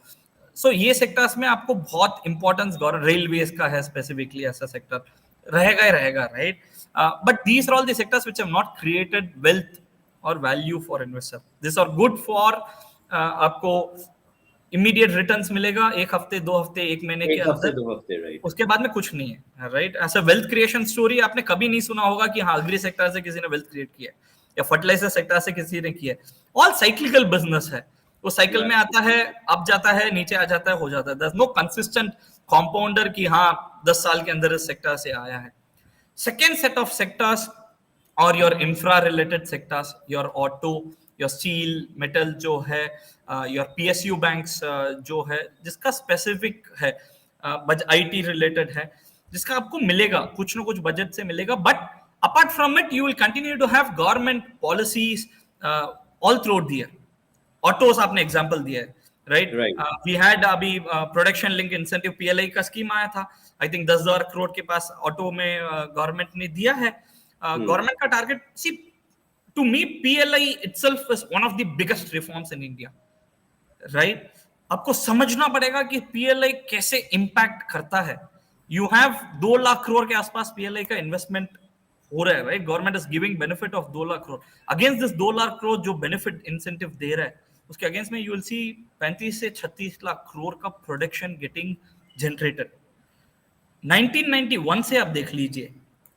सो ये सेक्टर्स में आपको बहुत इंपॉर्टेंस, रेलवेज का है स्पेसिफिकली, ऐसा सेक्टर रहेगा ही रहेगा, right. But these are all the sectors which have not created wealth और value for investor. This are good for, आपको इमीडिएट रिटर्न्स मिलेगा 1 हफ्ते 2 हफ्ते 1 महीने के एक हफ्ते अंदर, 2 हफ्ते, राइट. उसके बाद में कुछ नहीं है, राइट. ऐसा वेल्थ क्रिएशन स्टोरी आपने कभी नहीं सुना होगा कि हाँ अग्री सेक्टर से किसी ने वेल्थ क्रिएट किया है या फर्टिलाइजर सेक्टर से किसी ने किया है. ऑल साइक्लिकल बिजनेस है, वो साइकिल में आता है, अप जाता है, नीचे आ जाता है, हो जाता है. There is no consistent compounder कि हाँ 10 साल के अंदर इस सेक्टर से आया है. Second set of sectors or your infra related sectors, your auto, your steel, metal जो है, your PSU banks जो है, जिसका specific है, IT related है, जिसका आपको मिलेगा कुछ ना कुछ बजट से मिलेगा, but apart from it you will continue to have government policies all throughout the year. Autos आपने एग्जांपल दिया है, राइट? Right. वी हैड अभी प्रोडक्शन लिंक इंसेंटिव पीएलआई का स्कीम आया था, आई थिंक 10,000 करोड़ के पास ऑटो में गवर्नमेंट ने दिया है. गवर्नमेंट का target, see, to me PLI itself is one of the biggest reforms in India, right? आपको समझना पड़ेगा कि पीएलआई कैसे इंपैक्ट करता है. यू हैव 2 लाख करोड़ के आसपास पीएलआई का इन्वेस्टमेंट हो रहा है, right? Government is giving benefit of 2 lakh crore. Against this 2 lakh crore जो बेनिफिट इंसेंटिव दे रहा है, उसके अगेंस्ट में यू विल सी 35 से 36 लाख करोड़ का प्रोडक्शन गेटिंग जनरेटेड. 1991 से आप देख लीजिए,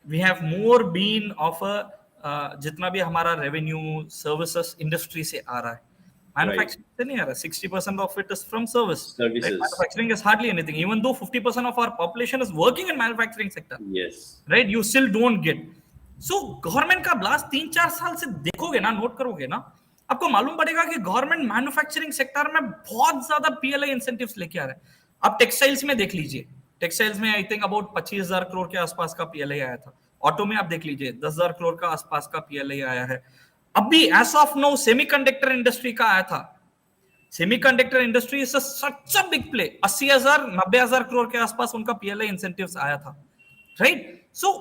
we have more been of a, जितना भी हमारा रेवेन्यू सर्विसेज इंडस्ट्री से आ रहा है, मैन्युफैक्चरिंग से नहीं आ रहा. 60% of it is from service. Services. Manufacturing is hardly anything, even though 50% of our population is working in manufacturing sector, Yes. right? You still don't get. So government का last 3-4 साल से देखोगे ना, नोट करोगे ना, आपको मालूम पड़ेगा कि गवर्नमेंट मैन्युफैक्चरिंग सेक्टर में बहुत ज्यादा पीएलआई इंसेंटिव्स लेके आ रहा है. आप टेक्सटाइल्स में देख लीजिए, टेक्सटाइल्स में आई थिंक अबाउट 25,000 करोड़ के आसपास का पीएलआई आया था. ऑटो में आप देख लीजिए 10,000 करोड़ का आसपास का पीएलआई आया है. अभी as of now semiconductor industry का आया था. Semiconductor industry is such a big play. 80,000 90,000 crore के आसपास उनका पीएलआई इंसेंटिव्स आया था, राइट? सो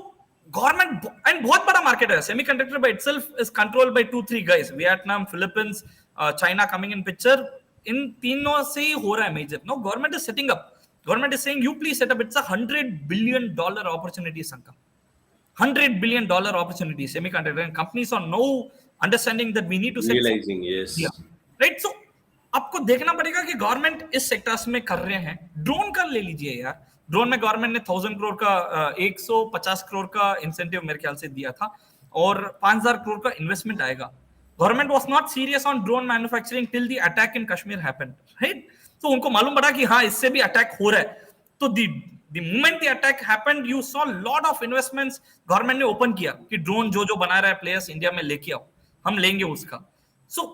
गवर्नमेंट, एंड बहुत बड़ा मार्केट है. Semiconductor by itself is controlled by 2-3 guys, Vietnam, Philippines, China coming in picture. इन तीनों से ही हो रहा है major. No, government is setting up, government is saying you please set up. It's a $100 billion opportunity, Sanka. $100 billion opportunity, semiconductor, and companies are now understanding that we need to set Realizing, yes. Right. So आपको देखना पड़ेगा कि government इस sectors में कर रहे हैं. Drone का ले लीजिए यार, ड्रोन में गवर्नमेंट ने 1,000 करोड़ का 150 करोड़ का इंसेंटिव मेरे ख्याल से दिया था, और 5,000 करोड़ का इन्वेस्टमेंट आएगा. Government was not serious on drone manufacturing till the attack in Kashmir happened, right? तो उनको मालूम पड़ा कि हाँ, इससे भी अटैक हो रहा है. तो the moment the attack happened, you saw lot of investments. Government ने ओपन किया कि ड्रोन जो जो बना रहा है प्लेयर्स, इंडिया में लेके आओ, हम लेंगे उसका. सो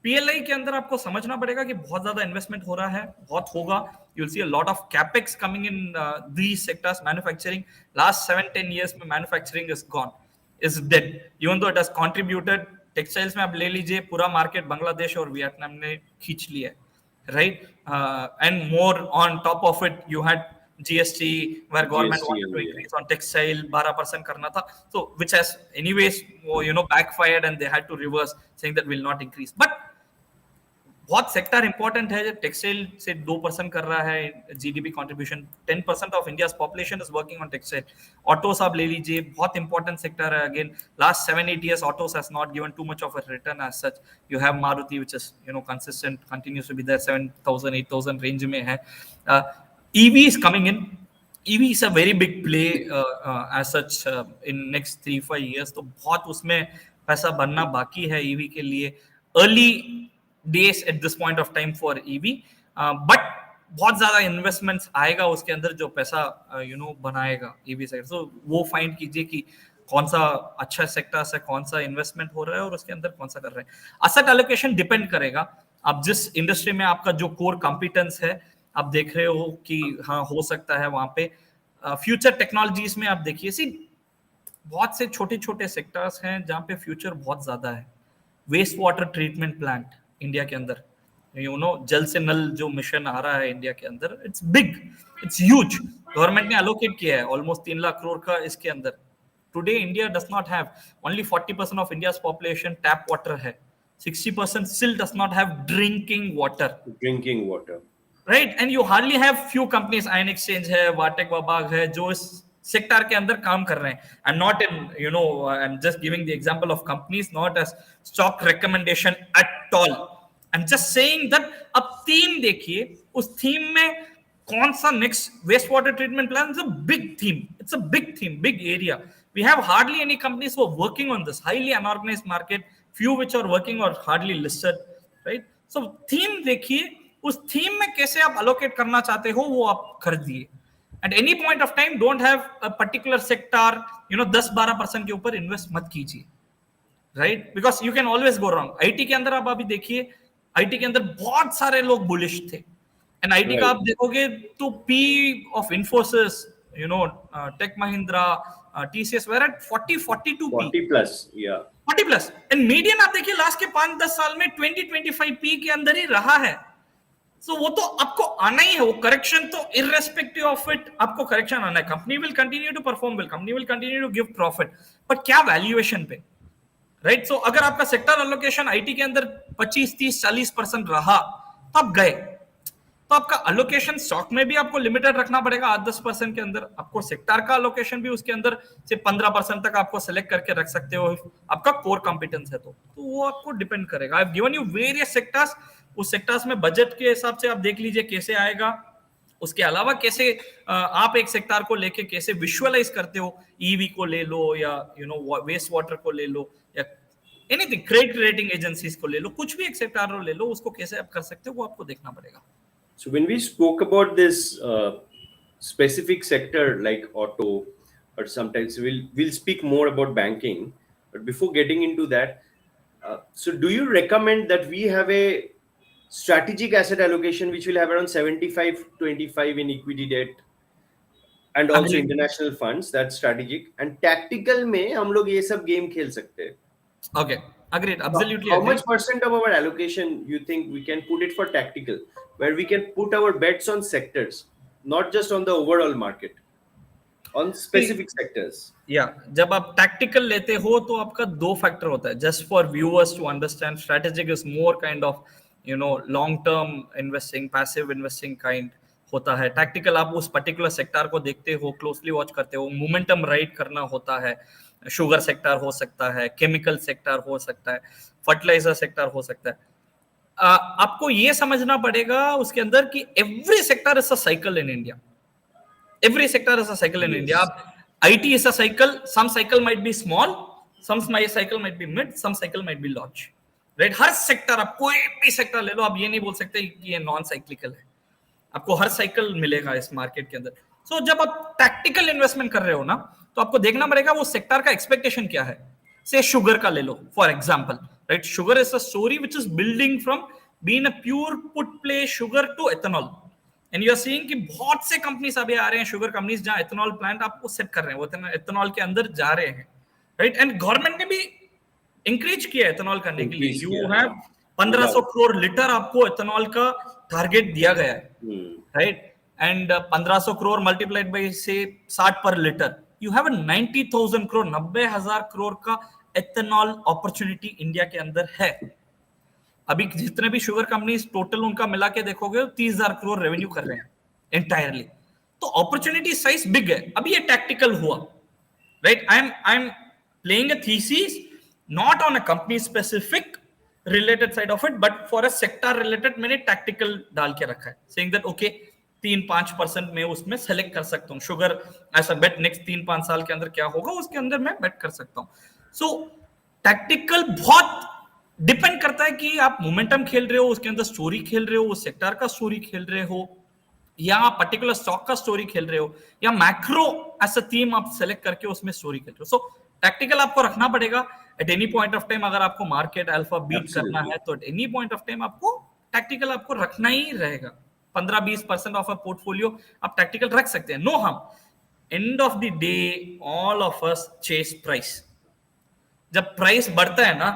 पीएलआई के अंदर आपको समझना पड़ेगा कि बहुत ज्यादा इन्वेस्टमेंट हो रहा है, बहुत होगा. You will see a lot of capex coming in these sectors. Manufacturing last 7-10 years में manufacturing is gone, is dead, even though it has contributed. Textiles में आप ले लीजिए, पूरा मार्केट बांग्लादेश और वियतनाम ने खींच लिया है, right? And more on top of it, you had GST, where government GST, wanted to yeah. increase on textile, 12% करना था. So which has anyways, backfired, and they had to reverse, saying that will not increase. But बहुत sector important है. Textile से 2% कर रहा है GDP contribution. 10% of India's population is working on textile. Autos आप ले लीजिए, बहुत इंपॉर्टेंट सेक्टर है. Again last 7-8 years autos has not given too much of a return as such. You have Maruti which is consistent, continues to be there, 7,000-8,000 range में है. EV is coming in. EV is a very big play as such in next 3-5 years. तो बहुत उसमें पैसा बनना बाकी है EV के लिए. Early days at this point of time for EV, but बहुत ज्यादा इन्वेस्टमेंट्स आएगा उसके अंदर जो पैसा बनाएगा EV सेक्टर. So वो फाइंड कीजिए कि कौन सा अच्छा सेक्टर है, कौन सा इन्वेस्टमेंट हो रहा है और उसके अंदर कौन सा कर रहे हैं. असेट एलोकेशन डिपेंड करेगा आप जिस इंडस्ट्री में आपका जो कोर कॉम्पिटेंस है, आप देख रहे हो कि हाँ हो सकता है वहां पे. फ्यूचर टेक्नोलॉजीज में आप देखिए, सी बहुत से छोटे छोटे सेक्टर्स हैं जहाँ पे फ्यूचर बहुत ज्यादा है. Waste water treatment plant India के अंदर, जल से नल जो मिशन आ रहा है इंडिया के अंदर, it's big, it's huge. Government ने अलोकेट किया है ऑलमोस्ट 3 लाख करोड़ का इसके अंदर. Today India does not have, only 40% of India's population tap water है. 60% still does not have drinking water. Drinking water. Right? And you hardly have few companies, Ion Exchange है, वाटेक वाबाग है, जो इस सेक्टर के अंदर काम कर रहे हैं. I'm not in, I'm just giving the example of companies, not as stock recommendation at all. I'm just saying that अब थीम देखिए, उस थीम में कौन सा next waste water treatment plan is a big theme. It's a big theme, big area. We have hardly any companies who are working on this highly unorganized market, few which are working or hardly listed, right? So theme देखिए, उस theme में कैसे आप allocate करना चाहते हो वो आप कर दिए. Eight any point of time don't have a particular sector 10-12% के ऊपर इन्वेस्ट मत कीजिए, right, because you can always go wrong. IT के अंदर आप अभी देखिए, आईटी के अंदर बहुत सारे लोग बुलिश थे, एंड आईटी का Right. आप देखोगे तो P of Infosys, Tech Mahindra, TCS were at 40-42 P, 40 plus. Yeah. 40+, and median आप देखिए लास्ट के 5-10 साल में 20-25 पी के अंदर ही रहा है। सो वो तो आपको आना ही है, वो करेक्शन तो इररेस्पेक्टिव ऑफ इट आपको करेक्शन आना है। Company will continue to perform well, company will continue to give profit, but क्या वैल्यूएशन पे, राइट। सो अगर आपका सेक्टर एलोकेशन आईटी के अंदर 25-30-40% रहा तो आप गए, तो आपका अलोकेशन स्टॉक में भी आपको लिमिटेड रखना पड़ेगा 8-10% के अंदर, आपको सेक्टर का अलोकेशन भी उसके अंदर से 15% तक आपको सेलेक्ट करके रख सकते हो, आपका कोर कॉम्पिटेंस है तो वो आपको डिपेंड करेगा। I have given you various sectors, उस सेक्टर्स में बजट के हिसाब से आप देख लीजिए कैसे आएगा, उसके अलावा कैसे आप एक सेक्टर को लेके कैसे विजुअलाइज करते हो, ईवी को ले लो या वेस्ट वाटर को ले लो या एनीथिंग, क्रेडिट रेटिंग एजेंसीज को ले लो, कुछ भी एक सेक्टर ले लो, उसको कैसे आप कर सकते हो वो आपको देखना पड़ेगा। So when we spoke about this specific sector like auto, or sometimes we'll speak more about banking. But before getting into that, so do you recommend that we have a strategic asset allocation which will have around 75-25 in equity debt and also Agreed. international funds? That's strategic. And tactical में हम लोग ये सब game खेल सकते हैं. Okay, agreed, absolutely How agreed. much percent of our allocation you think we can put it for tactical, where we can put our bets on sectors, not just on the overall market, on specific sectors? या जब आप tactical लेते हो तो आपका दो factor होता है, just for viewers to understand, strategic is more kind of long term investing, passive investing kind होता है। टैक्टिकल आप उस पर्टिकुलर सेक्टर को देखते हो, क्लोजली वॉच करते हो, मोमेंटम राइड करना होता है, शुगर सेक्टर हो सकता है, केमिकल सेक्टर हो सकता है, फर्टिलाइजर सेक्टर हो सकता है। आपको ये समझना पड़ेगा उसके अंदर कि every sector is a cycle in India, every sector is a cycle in India. Yes. IT is a cycle, some cycle might be small, some cycle might be mid, some cycle might be large, right? Her sector, आप कोई भी sector ले लो, आप ये नहीं बोल सकते कि ये नॉन साइक्लिकल है, आपको हर साइकिल मिलेगा इस मार्केट के अंदर। सो जब आप टैक्टिकल इन्वेस्टमेंट कर रहे हो ना, तो आपको देखना पड़ेगा वो सेक्टर का एक्सपेक्टेशन क्या है। से शुगर का ले लो for example, right, sugar is a story which is building from being a pure put play sugar to ethanol, and you are seeing कि बहुत से कंपनीज अभी आ रहे हैं, शुगर कंपनीज, जहां एथेनॉल प्लांट आपको सेट कर रहे हैं, वो एथेनॉल के अंदर जा रहे हैं, राइट। एंड गवर्नमेंट ने भी इंक्रीज किया एथेनॉल करने के लिए, Increase यू किया, हैव हाँ. 1500 करोड़ लीटर आपको एथेनॉल का टारगेट दिया गया है, Hmm. Right. And 1500 crore multiplied by से 60 पर litre, you have 90,000 crore, 90,000 crore का एथेनॉल अपॉर्चुनिटी इंडिया के अंदर है। अभी जितने भी शुगर कंपनीज टोटल उनका मिला के देखोगे 30,000 करोड़ रेवेन्यू कर रहे हैं एंटायरली, तो अपॉर्चुनिटी साइज बिग है। अभी ये टैक्टिकल हुआ, right. I am playing a thesis not on a company specific related side of it, but for a sector related मैंने टैक्टिकल डाल के रखा है, सेइंग दैट ओके 3-5% में उसमें सेलेक्ट कर सकता हूँ शुगर ऐसा बेट, नेक्स्ट 3-5 साल के अंदर क्या होगा उसके अंदर मैं बेट कर सकता हूँ। सो टैक्टिकल बहुत डिपेंड करता है कि आप मोमेंटम खेल रहे हो, उसके अंदर स्टोरी खेल रहे हो, उस सेक्टर का स्टोरी खेल रहे हो, या पर्टिकुलर स्टॉक का स्टोरी खेल रहे हो, या मैक्रो एज अ थीम आप सेलेक्ट करके उसमें स्टोरी खेल रहे हो। सो टैक्टिकल आपको रखना पड़ेगा at any point of time. अगर आपको मार्केट अल्फा बीट करना Absolutely. है तो at any point of time आपको टैक्टिकल आपको रखना ही रहेगा। 15-20% ऑफ अ पोर्टफोलियो आप टैक्टिकल रख सकते हैं, नो हम। End of the day all of us chase price. जब प्राइस बढ़ता है ना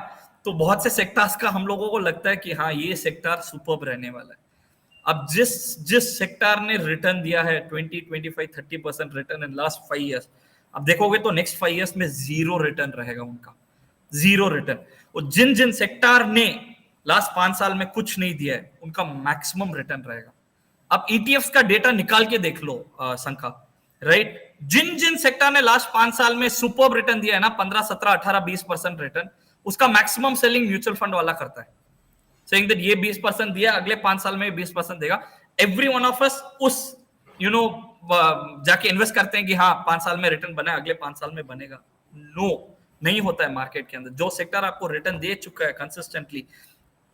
तो बहुत से सेक्टर्स का हम लोगों को लगता है कि हाँ ये सेक्टर सुपर्ब रहने वाला है। अब जिस जिस सेक्टर ने रिटर्न दिया है 20-25-30% रिटर्न इन लास्ट 5 इयर्स, अब देखोगे तो नेक्स्ट 5 इयर्स में जीरो रिटर्न रहेगा उनका, जीरो रिटर्न। और जिन जिन सेक्टर ने लास्ट 5 साल में कुछ नहीं दिया है उनका मैक्सिमम रिटर्न रहेगा। अब ईटीएफ का डेटा निकाल के देख लो संख्या, राइट। जिन जिन सेक्टर ने लास्ट 5 साल में सुपर्ब रिटर्न दिया है ना, 15-17-18-20% रिटर्न, उसका मैक्सिमम सेलिंग म्यूचुअल फंड वाला करता है, सेइंग दैट ये 20% दिया, अगले 5 साल में 20% देगा। एवरी वन ऑफ अस उस जाके इन्वेस्ट करते हैं कि हाँ 5 साल में रिटर्न बना है, अगले 5 साल में बनेगा। नो, नहीं होता है मार्केट के अंदर। जो सेक्टर आपको रिटर्न दे चुका है कंसिस्टेंटली,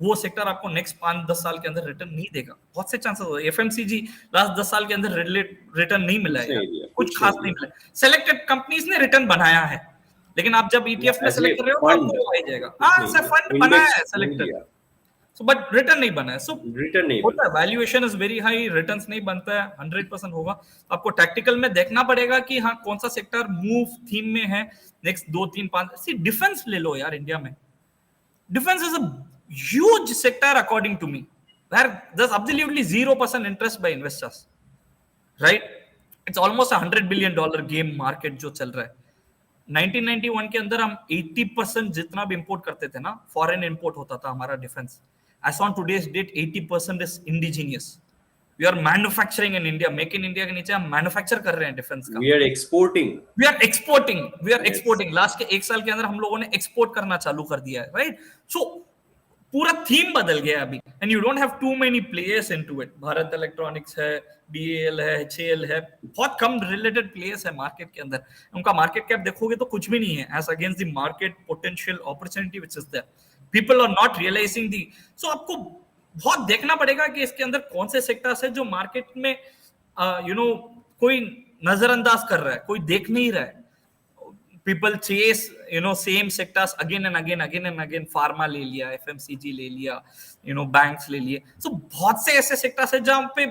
वो सेक्टर आपको नेक्स्ट 5-10 साल के अंदर रिटर्न नहीं देगा। बहुत से चांसेस हो, एफएमसीजी लास्ट 10 साल के अंदर रिटर्न नहीं मिला कुछ है यार, नहीं दिया, कुछ कुछ खास नहीं नहीं दिया। मिला। सेलेक्टेड कंपनीज ने रिटर्न बनाया है, लेकिन आप जब ईटीएफ में एज ए सेलेक्ट कर रहे हो तो फंड आपको वो आ ही जाएगा। कुछ हाँ नहीं सर, फंड दिया, बनाया इंडेक्स है नहीं सेलेक्टेड, दिया, सो बट रिटर्न नहीं बना है। सो रिटर्न नहीं होता बना। है, valuation is very high, returns नहीं बनता है, 100% होगा। आपको टैक्टिकल में देखना पड़ेगा कि हाँ कौन सा सेक्टर मूव थीम में है नेक्स्ट 2-3-5। सी डिफेंस ले लो यार, इंडिया में defense is a huge sector according to me, where there's absolutely 0% interest by investors, right? It's almost $100 billion game market जो चल रहा है। 1991 के अंदर हम 80% जितना भी इंपोर्ट करते थे ना, फॉरेन इंपोर्ट होता था हमारा defence. As on today's date 80% is indigenous. We are manufacturing in India, make in India के नीचे हम मैन्युफैक्चर कर रहे हैं डिफेंस का। We are exporting. We are exporting yes, last के 1 साल के अंदर हम लोगों ने एक्सपोर्ट करना चालू कर दिया है, राइट? सो पूरा थीम बदल गया अभी, and you don't have too many players into it. Bharat Electronics है, बीएल है, एचएएल है, बहुत कम रिलेटेड प्लेयर्स है मार्केट के अंदर। उनका मार्केट कैप देखोगे तो कुछ भी नहीं है as against the market potential opportunity which is there. People are not realizing the. So आपको बहुत देखना पड़ेगा कि इसके अंदर कौन से सेक्टर्स है जो मार्केट में कोई नजरअंदाज कर रहा है, कोई देख नहीं रहा है। People chase same sectors again and again. Pharma ले लिया, एफएमसीजी ले लिया, बैंक्स ले लिए। सो बहुत से ऐसे सेक्टर्स है जहां पे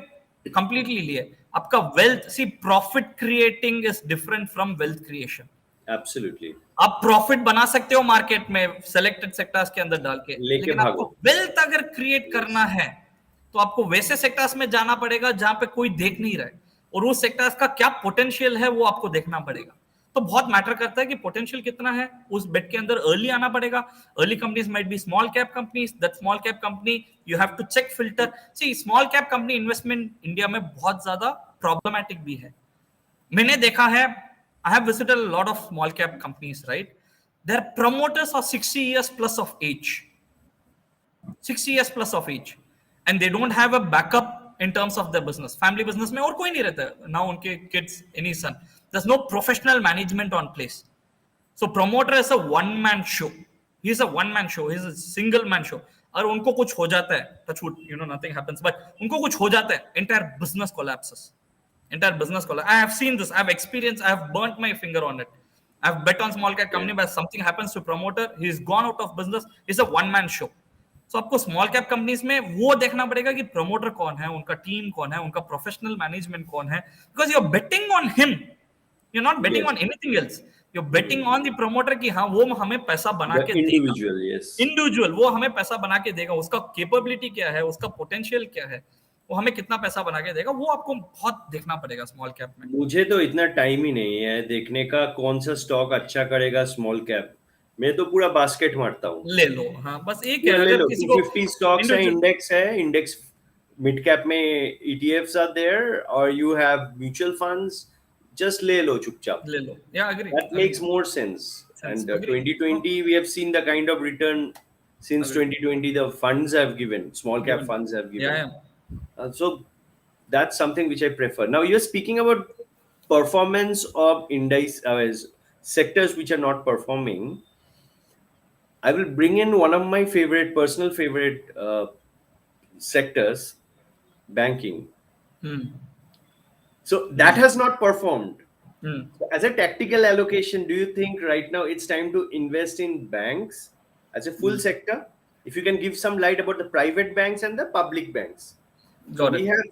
कंप्लीटली लिए आपका wealth. See profit creating is different from wealth creation. Absolutely. आप प्रॉफिट बना सकते हो मार्केट में सेलेक्टेड सेक्टर्स के अंदर डाल के, लेके लेकिन आपको भागो। वेल्थ अगर क्रिएट करना यस, है तो आपको वैसे सेक्टर्स में जाना पड़ेगा जहां पे कोई देख नहीं रहा है, और उस सेक्टर्स का क्या पोटेंशियल है वो आपको देखना पड़ेगा। तो बहुत मैटर करता है कि पोटेंशियल कितना है, उस बेट के अंदर अर्ली आना पड़ेगा। Early companies might be small cap companies, that small cap company you have to check filter. See small cap company investment India में बहुत ज्यादा प्रॉब्लमैटिक भी है। मैंने देखा है, I have visited a lot of small cap companies, right? Their promoters are 60 years plus of age. 60 years plus of age. And they don't have a backup in terms of their business. Family business में और कोई नहीं रहता है. Now उनके kids, any son. There's no professional management on place. So promoter is a one man show. He's a one man show. He's a single man show. और उनको कुछ हो जाता है, touch wood, nothing happens, but उनको कुछ हो जाता है, entire business collapses. Entire business collapse. I have seen this. I have experienced. I have burnt my finger on it. I've bet on small cap company, but something happens to promoter, he's gone out of business. It's a one man show. So आपको small cap companies में वो देखना पड़ेगा कि promoter कौन है, उनका team कौन है, उनका प्रोफेशनल मैनेजमेंट कौन है, because you are betting on him, you are not betting yes, on anything else. You are betting on the promoter कि हाँ वो हमें पैसा बना द के देगा। इंडिविजुअल। यस, इंडिविजुअल वो हमें पैसा बना के देगा, उसका कैपेबिलिटी क्या है, उसका पोटेंशियल क्या है, वो हमें कितना पैसा बना के देगा, वो आपको बहुत देखना पड़ेगा स्मॉल कैप में। मुझे तो इतना टाइम ही नहीं है देखने का कौन सा स्टॉक अच्छा करेगा स्मॉल कैप। मैं तो पूरा बास्केट मारता हूँ। ले लो, हाँ बस एक है, पूरा ले अगर लो, किसी को 250 स्टॉक्स इंडिविजुअल है, इंडेक्स मिड कैप में ईटीएफ्स आर देयर और you have mutual funds. Just ले लो चुपचाप। ले लो, या agree That agree makes more sense. Sense And agree 2020, we have seen the kind of return since agree 2020 the funds have given, small cap given funds have या given. So that's something which I prefer. Now you're speaking about performance of sectors which are not performing. I will bring in one of my personal favorite sectors, banking. Hmm So that has not performed. Hmm As a tactical allocation, do you think right now it's time to invest in banks as a full sector? If you can give some light about the private banks and the public banks. So got we it. have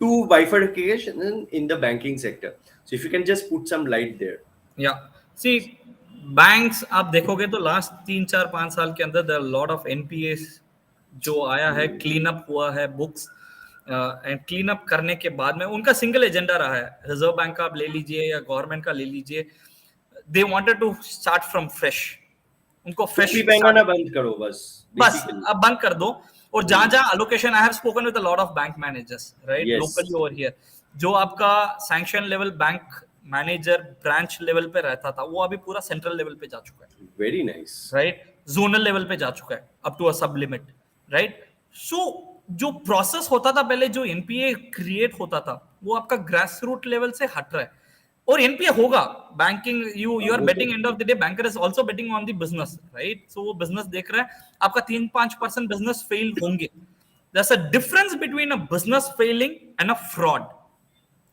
two bifurcation in the banking sector. So if you can just put some light there. या सी banks आप देखोगे तो last 3-4-5 साल के अंदर there lot of NPS जो आया है, क्लीन अप हुआ है बुक्स, एंड क्लीन अप करने के बाद में उनका सिंगल एजेंडा रहा है। रिजर्व बैंक का आप ले लीजिए या गवर्नमेंट का ले लीजिए, they wanted to start from fresh. उनको फ्रेश टोपी पहनाना बंद करो बस बस बेसिकली। अब बंद कर दो। और जहां जहां allocation, I have spoken with a lot of bank managers, right, locally Yes, over here, जो आपका sanction level bank manager branch level पे रहता था, वो अभी पूरा सेंट्रल लेवल पे जा चुका है, very nice. Right, zonal level पे जा चुका है, अप टू अ सब लिमिट, राइट। सो जो प्रोसेस होता था पहले, जो एनपीए क्रिएट होता था, वो आपका ग्रास रूट लेवल से हट रहा है। और एनपीए होगा। Banking you are betting, end of the day banker is also betting on the business, right? So वो बिजनेस देख रहा है, आपका 3-5% बिजनेस फेल होंगे। there's a difference between a business failing and a fraud.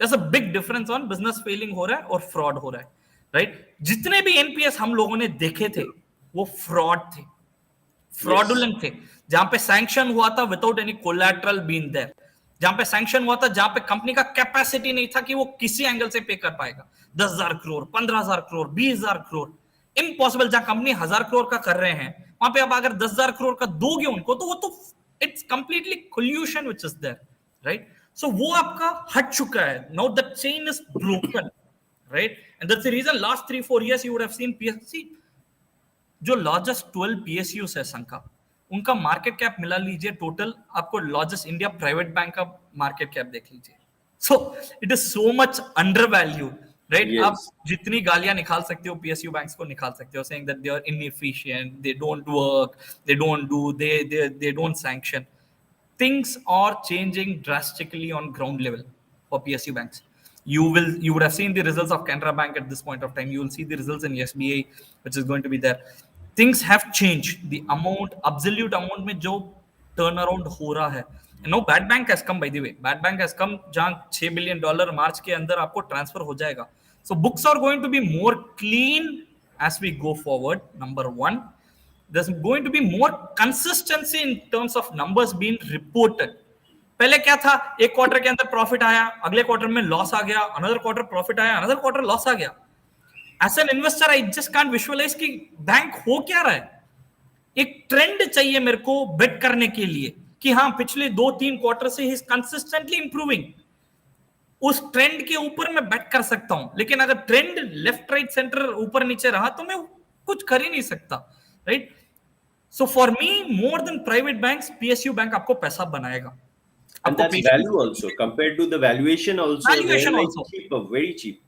there's a big difference on business failing हो रहा है और fraud हो रहा है, राइट? जितने भी एनपीएस हम लोगों ने देखे थे वो फ्रॉड थे, Yes. फ्रॉडुलेंट थे। जहां पे सैंक्शन हुआ था without any collateral been there, जहां पे सैंक्शन हुआ था, जहां पे कंपनी का कैपेसिटी नहीं था कि वो किसी एंगल से पे कर पाएगा। 10,000 करोड़, 15,000 करोड़, 20,000 करोड़, इम्पॉसिबल। जहां कंपनी 1,000 करोड़ का कर रहे हैं, वहां पे आप अगर 10,000 करोड़ का दोगे उनको, तो वो तो it's completely collusion which is there, right? So वो आपका हट चुका है, now the chain is broken, right? And that's the reason last 3-4 years you would have seen PSC, जो लार्जेस्ट 12 पीएसयूस है संघ का, उनका मार्केट कैप मिला लीजिए टोटल, आपको लार्जेस्ट इंडिया प्राइवेट बैंक का मार्केट कैप देख लीजिए। So it is so much under value, right? आप Yes. जितनी गालियां निकाल सकते हो पीएसयू बैंक्स को निकाल सकते हो, saying that they are inefficient, they don't work, they don't do, they don't sanction. Things are changing drastically on ground level for PSU banks. You would have seen the results of Canara Bank at this point of time. You will see the results in SBA, which is going to be there. Things have changed. The amount, absolute amount में जो turnaround हो रहा है. No bad bank has come, by the way. Bad bank has come जहाँ $6 billion मार्च के अंदर आपको transfer हो जाएगा. So books are going to be more clean as we go forward. Number one, there's going to be more consistency in terms of numbers being reported. पहले क्या था, एक क्वार्टर के अंदर प्रॉफिट आया, अगले क्वार्टर में लॉस आ गया, अनदर क्वार्टर प्रॉफिट आया, अनदर क्वार्टर लॉस आ गया। As an investor I just can't visualise कि बैंक हो क्या रहा है। एक ट्रेंड चाहिए मेरे को बेट करने के लिए कि हाँ पिछले 2-3 क्वार्टर से ही कंसिस्टेंटली इंप्रूविंग, उस ट्रेंड के ऊपर मैं बेट कर सकता हूं। लेकिन अगर ट्रेंड लेफ्ट राइट सेंटर ऊपर नीचे रहा तो मैं कुछ कर ही नहीं सकता, right? So for me more than private banks, PSU bank आपको पैसा बनाएगा, And आपको that's patience, value also. Compared to the valuation also, they're valuation like also cheaper, very cheap.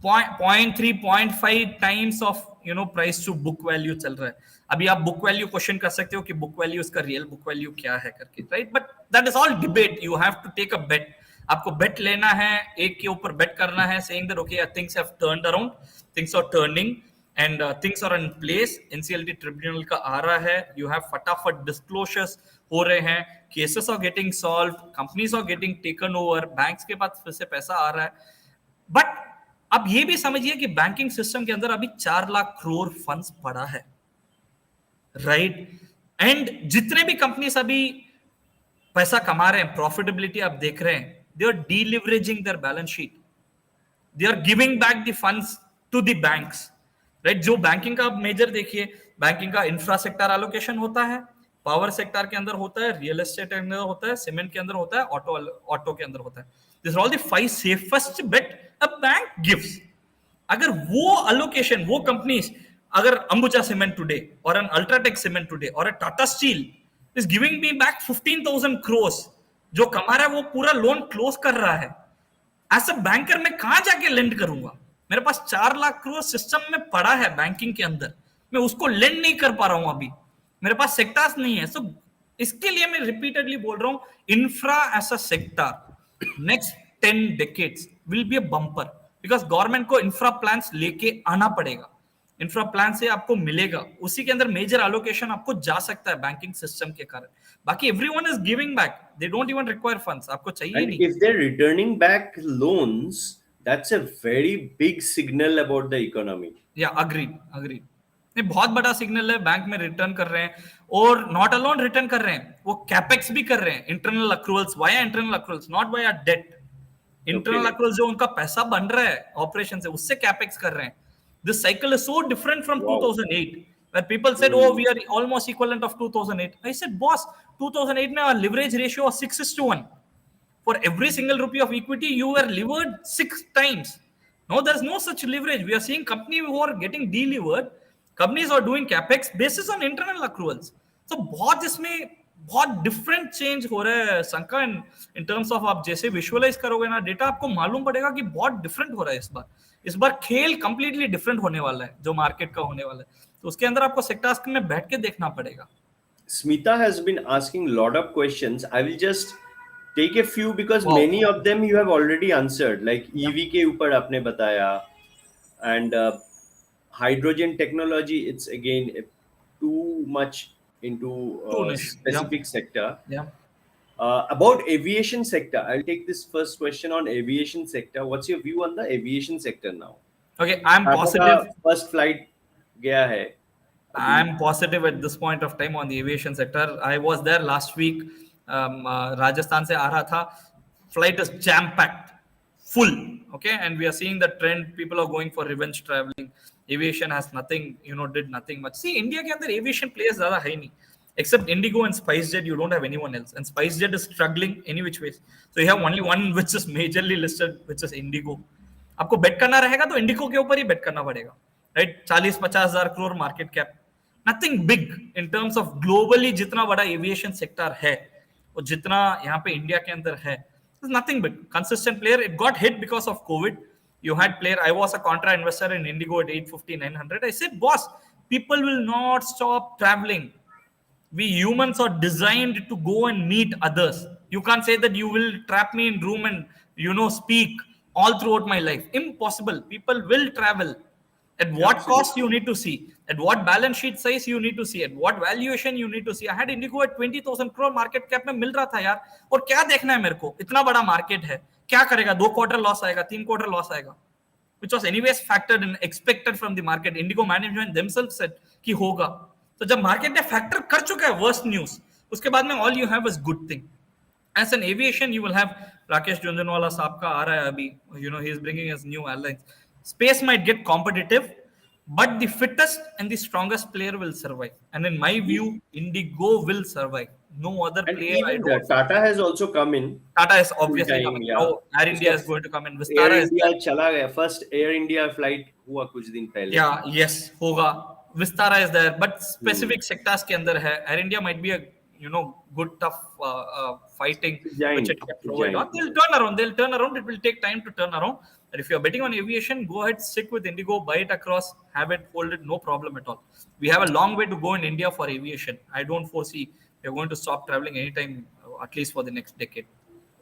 0.3 0.5 times of price to book value चल रहा है। अभी आप book value question कर सकते हो कि बुक वैल्यू इसका रियल बुक वैल्यू क्या है करके, right? But that is all debate, you have to take a bet. आपको बेट लेना है, एक के ऊपर बेट करना है, saying that okay things have turned around, things are turning and things are in place. NCLT tribunal का आ रहा है, यू हैव फटाफट डिस्क्लोजर्स हो रहे हैं, cases are getting solved, companies are getting taken over, banks के पास फिर से पैसा आ रहा है। बट अब ये भी समझिए कि बैंकिंग सिस्टम के अंदर अभी 4 लाख करोड़ फंड्स पड़ा है, राइट? एंड जितने भी कंपनीज अभी पैसा कमा रहे हैं, प्रॉफिटेबिलिटी आप देख रहे हैं, they are deleveraging their balance sheet, they are giving back the funds to the banks, right? जो बैंकिंग का आप मेजर देखिए, बैंकिंग का इंफ्रा सेक्टर एलोकेशन होता है, पावर सेक्टर के अंदर होता है, रियल एस्टेट के अंदर होता है, सीमेंट के अंदर होता है, ऑटो के अंदर होता है। This are all the 5 safest bet a bank gives. अगर वो अलोकेशन, वो कंपनीज, अगर अंबुजा सीमेंट टुडे और एन अल्ट्राटेक सीमेंट टुडे और a Tata steel is giving me back 15,000 crore, जो कमा रहा है वो पूरा लोन क्लोज कर रहा है, एज अ बैंकर मैं कहां जाके लेंड करूंगा? मेरे पास 4 लाख करोड़ सिस्टम में पड़ा है बैंकिंग के अंदर, मैं उसको लेंड नहीं कर पा रहा हूं अभी, मेरे पास सेक्टर्स नहीं है। सो इसके लिए मैं रिपीटेडली बोल रहा हूं, infra as a sector next 10 decades will be a bumper, because government को इंफ्रा प्लान्स लेके आना पड़ेगा, इंफ्रा प्लान से आपको मिलेगा, उसी के अंदर मेजर एलोकेशन आपको जा सकता है बैंकिंग सिस्टम के कारण। बाकी everyone is giving back, they don't even require funds, आपको चाहिए ही And नहीं। if they're returning back loans, that's a very big signal about the economy. या अग्रीड अग्रीड, नहीं बहुत बड़ा सिग्नल है, बैंक में रिटर्न कर रहे हैं, और नॉट अलोन रिटर्न कर रहे हैं, वो कैपेक्स भी कर रहे हैं, internal accruals, via internal accruals, not via debt. Internal Okay. Accruals जो उनका पैसा बन रहा है ऑपरेशन से, उससे कैपेक्स कर रहे हैं। This cycle is so different from Wow. 2008 where people said oh we are almost equivalent of 2008। I said boss, 2008 में our leverage ratio was 6:1, for every single rupee of equity you were levered 6 times। No, there's no such leverage, we are seeing companies who are getting delevered, companies are doing capex basis on internal accruals। so बहुत इसमें बहुत different change हो रहा है संका, in terms of आप जैसे visualise करोगे ना डेटा, आपको मालूम पड़ेगा कि बहुत डिफरेंट हो रहा है इस बार खेल कंप्लीटली डिफरेंट होने वाला है जो मार्केट का होने वाला है, तो उसके अंदर आपको सेक्टर्स में बैठ के देखना पड़ेगा। Smita has been asking a lot of questions. I will just take a few because Wow. many of them you have already answered. Like Yeah. EV के ऊपर आपने बताया, and hydrogen technology. It's again too much into Too niche. Yeah. specific sector. Yeah. About aviation sector, I'll take this first question on aviation sector. What's your view on the aviation sector now? Okay. I'm Tata का positive. First flight गया है अभी. I'm positive at this point of time on the aviation sector. I was there last week. Rajasthan से आ रहा था. Flight is jam packed, full. Okay, and we are seeing the trend. People are going for revenge traveling. Aviation has nothing, did nothing much. See, India के अंदर aviation players ज़्यादा है नहीं. Except Indigo and SpiceJet, you don't have anyone else. And SpiceJet is struggling any which ways. So you have only one which is majorly listed, which is Indigo. आपको बेट करना रहेगा तो इंडिको के ऊपर ही बेट करना पड़ेगा, राइट? 40-50 हजार crore market cap, nothing big in terms of globally. जितना बड़ा एविएशन सेक्टर है और जितना यहाँ पे इंडिया के अंदर है, nothing big. Consistent player. It got hit because of Covid. You had player. I was a contra investor in Indigo at 850, 900. I said, boss, people will not stop traveling. We humans are designed to go and meet others. You can't say that you will trap me in room and speak all throughout my life. Impossible. People will travel. At what cost you need to see, at what balance sheet size you need to see, at what valuation you need to see. I had Indigo at 20,000 crore market cap में मिल रहा था यार. और क्या देखना है मेरे को? इतना बड़ा मार्केट है, क्या करेगा? 2 क्वार्टर लॉस आएगा, 3 क्वार्टर लॉस आएगा, which was anyways factored and expected from the market. Indigo management themselves said कि होगा. तो जब मार्केट ने फैक्टर कर चुका है वर्स्ट न्यूज, उसके बाद में all you have is good thing. As an aviation, you will have Rakesh Jhunjhunwala साहब का आ रहा है अभी. He is bringing his new airlines. Space might get competitive, but the fittest and the strongest player will survive. And in my view, Indigo will survive. No other And player. I even don't. Tata has also come in. Tata is Full obviously time, coming. yeah. Now Air India उसका is going to come in. Air Vistara is India there. चला गया. First Air India flight हुआ कुछ दिन पहले. Yeah, yes, होगा. Vistara is there, but specific sectors के अंदर है. Air India might be a good tough fighting which Giant, it can provide on. giant. They'll turn around. They'll turn around. It will take time to turn around. But if you're betting on aviation, go ahead, stick with Indigo, buy it across, have it, hold it, no problem at all. We have a long way to go in India for aviation. I don't foresee we're going to stop traveling anytime, at least for the next decade.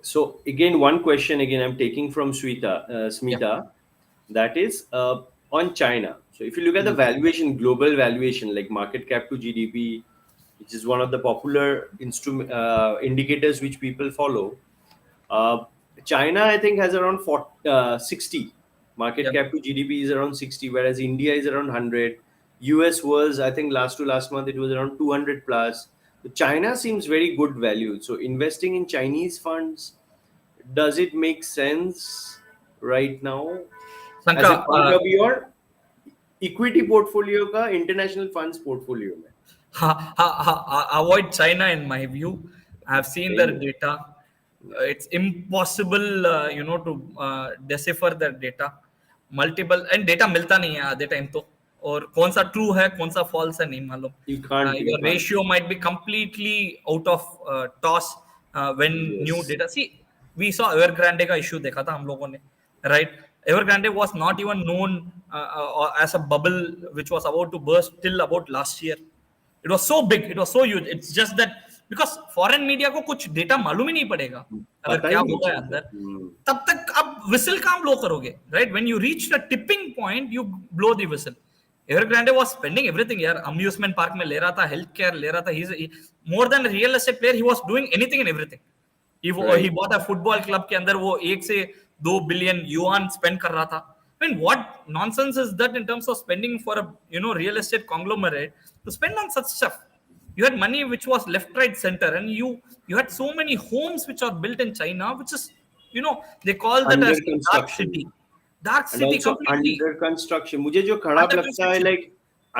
So again, one question again I'm taking from Yeah. Smita, that is on China. So if you look at the valuation, global valuation, like market cap to GDP, which is one of the popular indicators which people follow, China I think has around 60. Market Yeah. cap to GDP is around 60, whereas India is around 100. US was, I think, last to last month it was around 200 plus. So China seems very good value. So investing in Chinese funds, does it make sense right now as a Sanka, part of your equity portfolio का international funds portfolio में? avoid China in my view. I have seen their data. It's impossible, to decipher their data. Multiple and data मिलता नहीं है आधे time तो, और कौन सा ट्रू है कौन सा फॉल्स है नहीं मालूम. You can't. Your ratio might be completely out of toss when new Yes. data. See, we saw Evergrande का issue देखा था हम लोगों ने, right? Evergrande was not even known as a bubble which was about to burst till about last year. It was so big, it was so huge. It's just that because foreign media को कुछ data मालूम ही नहीं पड़ेगा अगर पता क्या ही नहीं होगा चलता. अंदर, तब तक आप विसल काम ब्लो करोगे, right? When you reach the tipping point you blow the whistle. Evergrande was spending everything यार. अम्यूजमेंट पार्क में ले रहा था, हेल्थ केयर ले रहा था. He more than a real estate player, he was doing anything and everything. He bought a football club के अंदर वो 1 से 2 बिलियन युआन स्पेंड कर रहा था. I mean, what nonsense is that in terms of spending for a real estate conglomerate to spend on such stuff? You had money which was left, right, center, and you had so many homes which are built in China, which is they call that Under as dark construction. city. Dark And city also completely. under construction. मुझे जो खराब Under लगता है, construction. like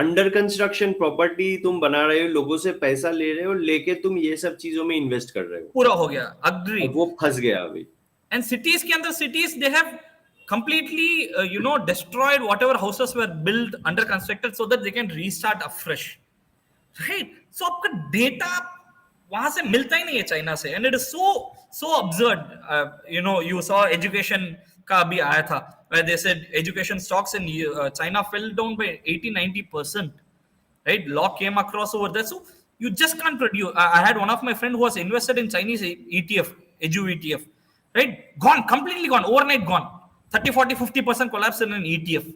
under construction property तुम बना रहे हो, लोगों से पैसा ले रहे हो, लेके तुम ये सब चीजों में इन्वेस्ट कर रहे हो. पूरा हो गया. Agree. अब वो फंस गया अभी. And cities के अंदर cities they have completely destroyed whatever houses were built under constructed so that they can restart afresh. Right? So आपका डेटा वहां से मिलता ही नहीं है चाइना से, and it is so absurd. You saw education का अभी आया था where they said education stocks in China fell down by 80-90%. Right? Law came across over there, so you just can't produce. I had one of my friend who was invested in Chinese ETF edu ETF, right? Gone, completely gone, overnight gone. 30, 40, 50% collapse in an ETF,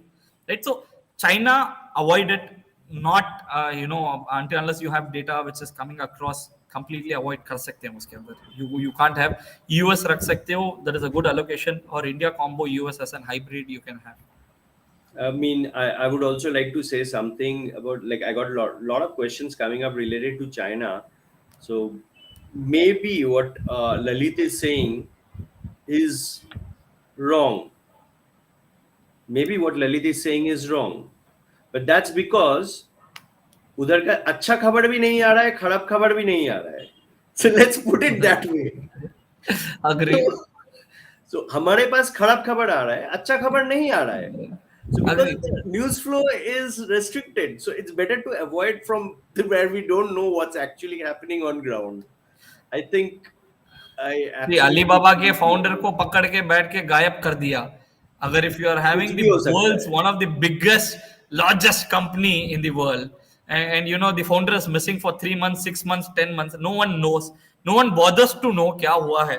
right? So China avoid it, not until unless you have data which is coming across, completely avoid कर सकते हैं उसके अंदर. You can't have US रख सकते हो, that is a good allocation, or India combo US as an hybrid you can have. I mean, I would also like to say something about, like, I got lot of questions coming up related to China. So maybe what Lalit is saying is wrong. Maybe what Lalit is saying is wrong. But that's because उधर का अच्छा खबर भी नहीं आ रहा है, खराब खबर भी नहीं आ रहा है. So let's put it that way. Agree. So हमारे पास खराब खबर आ रहा है, अच्छा खबर नहीं आ रहा है. So because Agree. the news flow is restricted, so it's better to avoid from where we don't know what's actually happening on ground. I think I जी, absolutely अलीबाबा के agree with फाउंडर you. को पकड़ के बैठ के गायब कर दिया. अगर इफ यू आर कुछ हैविंग द भी हो सकता वर्ल्ड्स है. One of the biggest largest company in the world, and the founder is missing for 3 months, 6 months, 10 months, no one knows, no one bothers to know क्या हुआ है.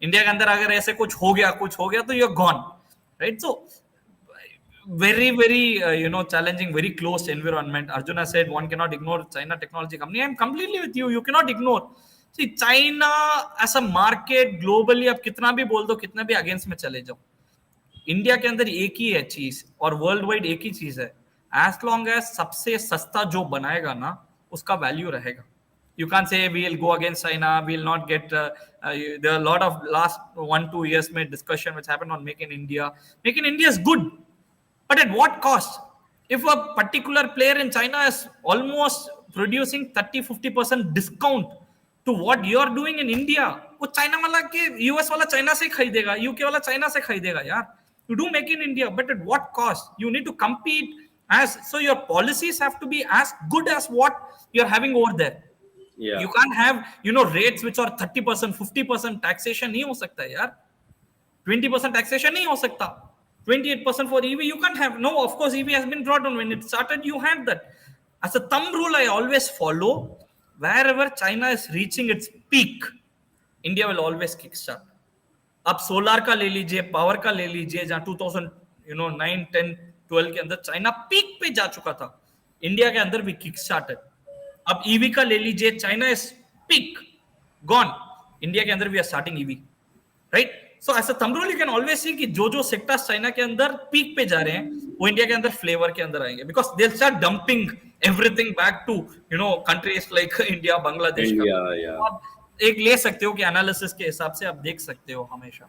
India के अंदर अगर ऐसे कुछ हो गया तो you're gone, right? So very very challenging, very close environment. Arjuna said one cannot ignore China technology company. I'm completely with you. You cannot ignore. See, China as a market globally, आप कितना भी बोल दो, कितना भी against में चले जाओ, इंडिया के अंदर एक ही है चीज और वर्ल्ड वाइड एक ही चीज है. एज लॉन्ग एज सबसे सस्ता जो बनाएगा ना, उसका वैल्यू रहेगा. You can't say we will go against China, we will not get there are a lot of last 1-2 years made discussion which happened on Make in India. Make in India is good, but at what cost? If a particular player in China is almost producing 30-50% discount to what you are doing in India, वो China वाला के US वाला China से खरीदेगा, UK वाला China से खरीदेगा यार. You do make in India, but at what cost? You need to compete as, so your policies have to be as good as what you're having over there. Yeah. You can't have rates which are 30%, 50% taxation. नहीं हो सकता है यार. 20% taxation नहीं हो सकता. 28% for EV you can't have. No, of course EV has been brought on. When it started you had that. As a thumb rule I always follow, wherever China is reaching its peak, India will always kickstart. अब solar का ले लीजिए, power का ले लीजिए, जहां 2009, 10, 12 के अंदर चाइना पीक पे जा चुका था, इंडिया के अंदर भी किक स्टार्टेड. अब ईवी का ले लीजिए, China is peak gone, India के अंदर भी are starting EV, right? So as a thumb rule you can always see कि जो सेक्टर्स चाइना के अंदर पीक पे जा रहे हैं वो इंडिया के अंदर फ्लेवर के अंदर आएंगे, because they start dumping everything back to countries like India, Bangladesh का. India, yeah. आप एक ले सकते हो कि एनालिसिस के हिसाब से आप देख सकते हो हमेशा.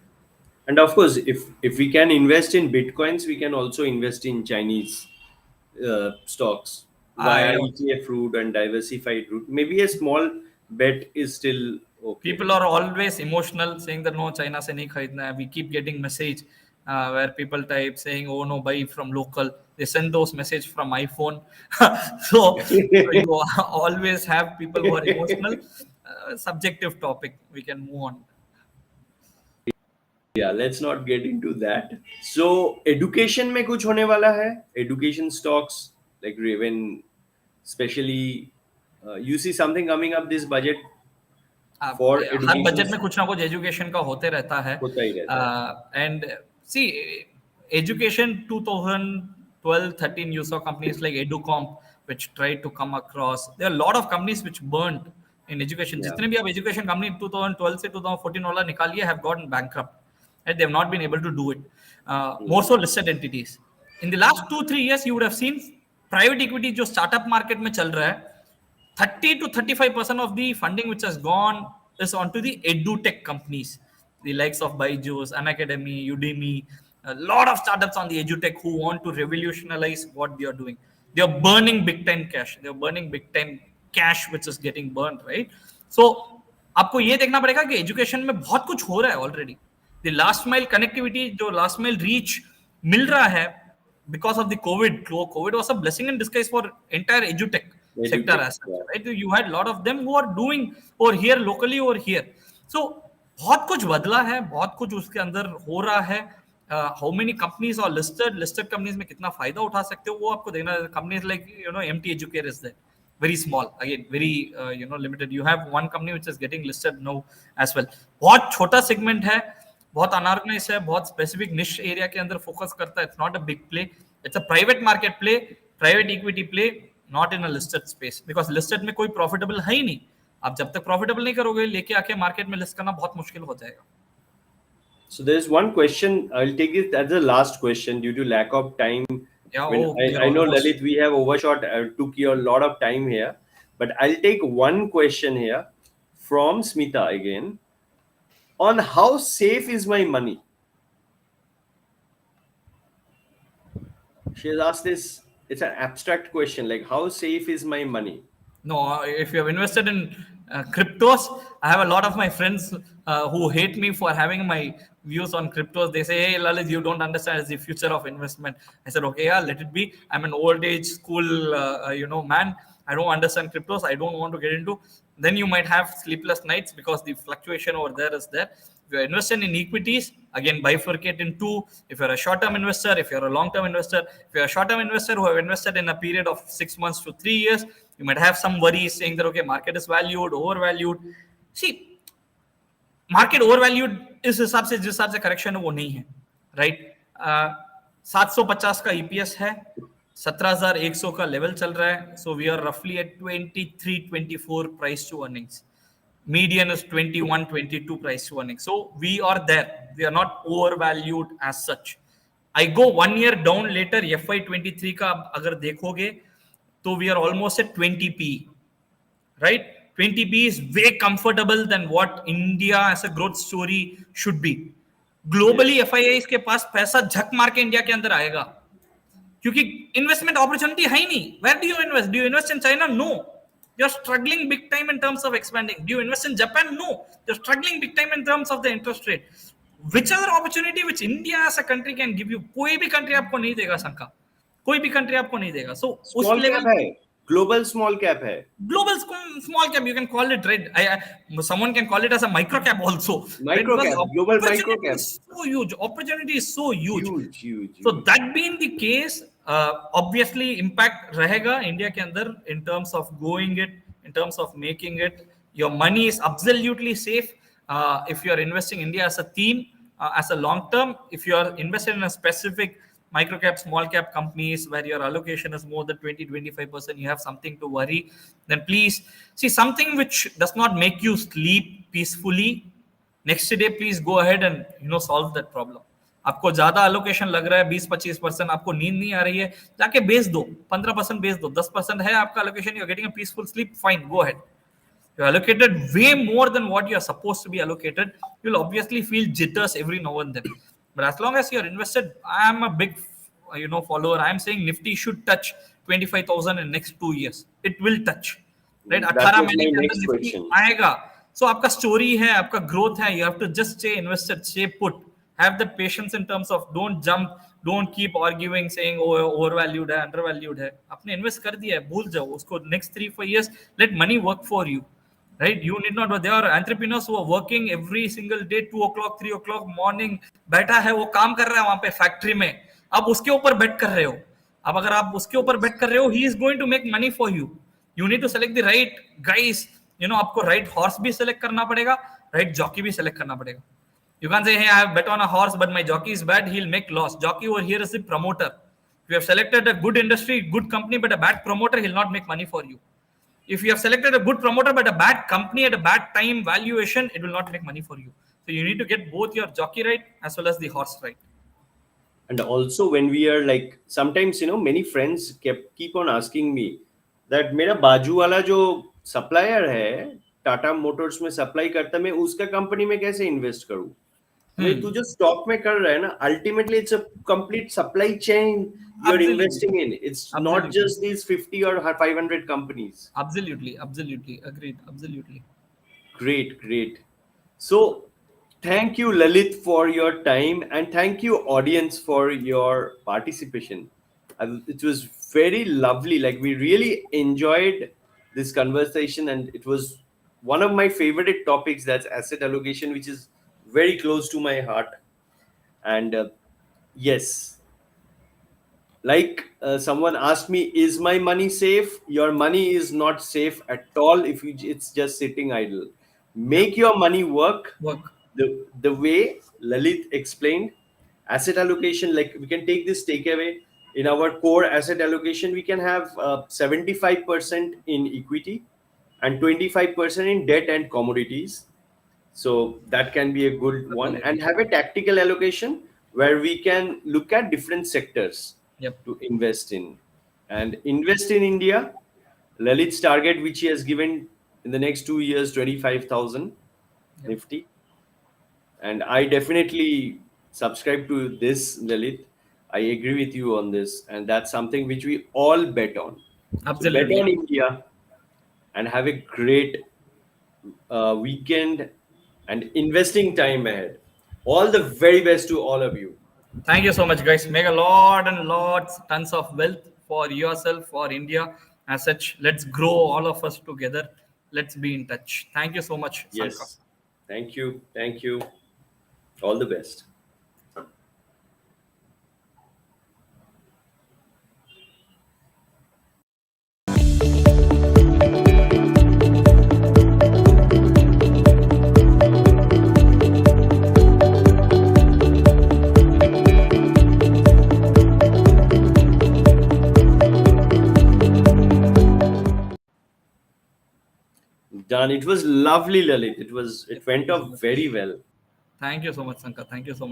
And of course, if we can invest in bitcoins, we can also invest in Chinese stocks via I ETF route and diversified route. Maybe a small bet is still okay. People are always emotional saying that no, China se nahi kharidna hai. We keep getting message where people type saying oh no, buy from local. They send those message from iPhone. So you always have people who are emotional. Subjective topic, we can move on. Yeah, let's not get into that. So education में कुछ होने वाला है? Education stocks like Raven, especially you see something coming up this budget for her education? Budget में कुछ ना कुछ education का होते रहता है. होता ही रहता है. And see education 2012-13 you saw companies like EduComp which tried to come across. There are a lot of companies which burned in education. Yeah. जितने भी आप एजुकेशन कंपनी 2012 से 2014 वाला निकालिए have gotten bankrupt and they have not been able to do it. More so listed entities. In the last 2-3 years you would have seen private equity जो startup market में चल रहा है, 30 to 35% of the funding which has gone is onto the edutech companies, the likes of Byju's, Unacademy, Udemy. A lot of startups on the edutech who want to revolutionize what they are doing. They are burning big time cash. They are burning big time cash which is getting burned, right? So आपको ये देखना पड़ेगा कि education में बहुत कुछ हो रहा है already. The last mile connectivity, जो लास्ट माइल रीच मिल रहा है because of the COVID was a blessing in disguise for entire edutech sector as such, right? You had a lot of them who are doing over here locally over here. So बहुत कुछ बदला है, बहुत कुछ उसके अंदर हो रहा है. How many companies are listed companies में कितना फायदा उठा सकते हो वो आपको देखना है. Companies like MT Educare is there, very small, again very limited. You have one company which is getting listed now as well. बहुत छोटा segment है, बहुत अनऑर्गेनाइज है, बहुत स्पेसिफिक निश एरिया के अंदर फोकस करता है. It's not a big play, it's a private market play, private equity play, not in a listed space. Because listed में कोई प्रॉफिटेबल है ही नहीं. आप जब तक प्रॉफिटेबल नहीं करोगे, लेके आके मार्केट में लिस्ट करना बहुत मुश्किल हो जाएगा. So there's one question. I'll take it as the last question due to lack of time. Yeah, When oh, we are I know almost. Lalit, we have overshot. Took you a lot of time here, but I'll take one question here from Smita again on how safe is my money. She has asked this. It's an abstract question, like how safe is my money? No, if you have invested in cryptos, I have a lot of my friends who hate me for having my views on cryptos. They say, "Hey, Lalit, you don't understand. It's the future of investment." I said, "Okay, yeah, let it be. I'm an old age school, man. I don't understand cryptos. I don't want to get into." Then you might have sleepless nights because the fluctuation over there is there. If you're investing in equities, again, bifurcate in two. If you're a short-term investor, if you're a long-term investor, if you're a short-term investor who have invested in a period of 6 months to 3 years, you might have some worries saying that, okay, market is valued, overvalued. See, market over valued इस हिसाब से, जिस हिसाब से correction है वो नहीं है, राइट. 750 का ईपीएस है, 17,100 का लेवल चल रहा है. सो वी आर रफली at 23-24 price to earnings. Median is 21-22 price to earnings. So we are there. We are not overvalued as such. I go 1 year down later, FY23 का अगर देखोगे तो we are almost at 20p, right? 20p is way comfortable than what India as a growth story should be. Globally Yes. FIIs के पास पैसा झक मार के India के अंदर आएगा, क्योंकि इन्वेस्टमेंट अपॉर्चुनिटी है ही नहीं. Where do you invest? Do you invest in China? No. You're struggling big time in terms of expanding. Do you invest in Japan? No. You're struggling big time in terms of the interest rate. Which other opportunity which India as a country can give you? कोई भी country आपको नहीं देगा शंका, कोई भी country आपको नहीं देगा. So उस Small cap level है, global small cap है. global small cap, you can call it, right? Someone can call it as a micro cap also, right? Micro Because cap, global micro opportunity cap. is so huge. Opportunity is so huge. Huge, huge, So huge. that being the case, obviously impact रहेगा India के अंदर in terms of growing it, in terms of making it. Your money is absolutely safe if you are investing India as a theme, as a long term. If you are invested in a specific micro cap, small cap companies where your allocation is more than 20-25%, you have something to worry, then please see something which does not make you sleep peacefully. Next day, please go ahead and solve that problem. आपको ज्यादा allocation लग रहा है, 20-25%, आपको नींद नहीं आ रही है, जाके बेच दो. 15% बेच दो. 10% है आपका allocation, you are getting a peaceful sleep, fine, go ahead. You're allocated way more than what you're supposed to be allocated. You'll obviously feel jitters every now and then. But as long as you're invested, I'm a big follower. I'm saying Nifty should touch 25,000 in next 2 years. It will touch. Right? That 18 was महीने my के अंदर next Nifty question. आएगा. So आपका story है, आपका growth है. You have to just stay invested, stay put. Have the patience in terms of don't jump, don't keep arguing saying oh overvalued है, undervalued है. आपने इन्वेस्ट कर दिया है, भूल जाओ उसको. Next 3-4 years, let money work for you. Right? You need not. There are entrepreneurs who are working every single day, 2 o'clock, 3 o'clock morning. बैठा है, वो काम कर रहा है वहां पे फैक्ट्री में. आप उसके ऊपर बेट कर रहे हो. अब अगर आप उसके ऊपर बेट कर रहे हो, he is going to make money for you. You need to select the right guys. आपको right horse भी select करना पड़ेगा, right jockey भी select करना पड़ेगा. You can't say, hey, I have bet on a horse, but my jockey is bad. He'll make loss. Jockey over here is the promoter. If you have selected a good industry, good company, but a bad promoter, he'll not make money for you. If you have selected a good promoter but a bad company at a bad time valuation, it will not make money for you. So you need to get both your jockey right as well as the horse right. And also when we are like, sometimes many friends keep on asking me that मेरा बाजू वाला जो supplier है Tata Motors में supply करता है, मैं उसका कंपनी में कैसे इन्वेस्ट करूं? भाई तू जो स्टॉक में कर रहा है ना, ultimately it's a complete supply chain you are Absolutely. investing in. It's not Absolutely. just these 50 or 500 companies. Absolutely. Absolutely. Agreed. Absolutely. Great, great. So, thank you, Lalit, for your time, and thank you, audience, for your participation. It was very lovely. Like, we really enjoyed this conversation, and it was one of my favorite topics, that's asset allocation, which is very close to my heart. And yes, someone asked me, is my money safe? Your money is not safe at all if it's just sitting idle. Yeah. Make your money work Work. the way Lalit explained. Asset allocation, like we can take this takeaway. In our core asset allocation, we can have 75% in equity and 25% in debt and commodities. So that can be a good Good one, and allocation. have a tactical allocation where we can look at different sectors Yep. to invest in. And invest in India. Lalit's target, which he has given in the next 2 years, 25,000 Yep. Nifty. And I definitely subscribe to this, Lalit. I agree with you on this. And that's something which we all bet on. So bet Absolutely. on India and have a great weekend and investing time ahead. All the very best to all of you. Thank you so much, guys. Make a lot and lots, tons of wealth for yourself, for India as such. Let's grow all of us together. Let's be in touch. Thank you so much, Sanka. Yes. Thank you. Thank you. All the best. Done. It was lovely, Lalit. It Yep. went Thank you so off much. very well. Thank you so much, Sanka. Thank you so much.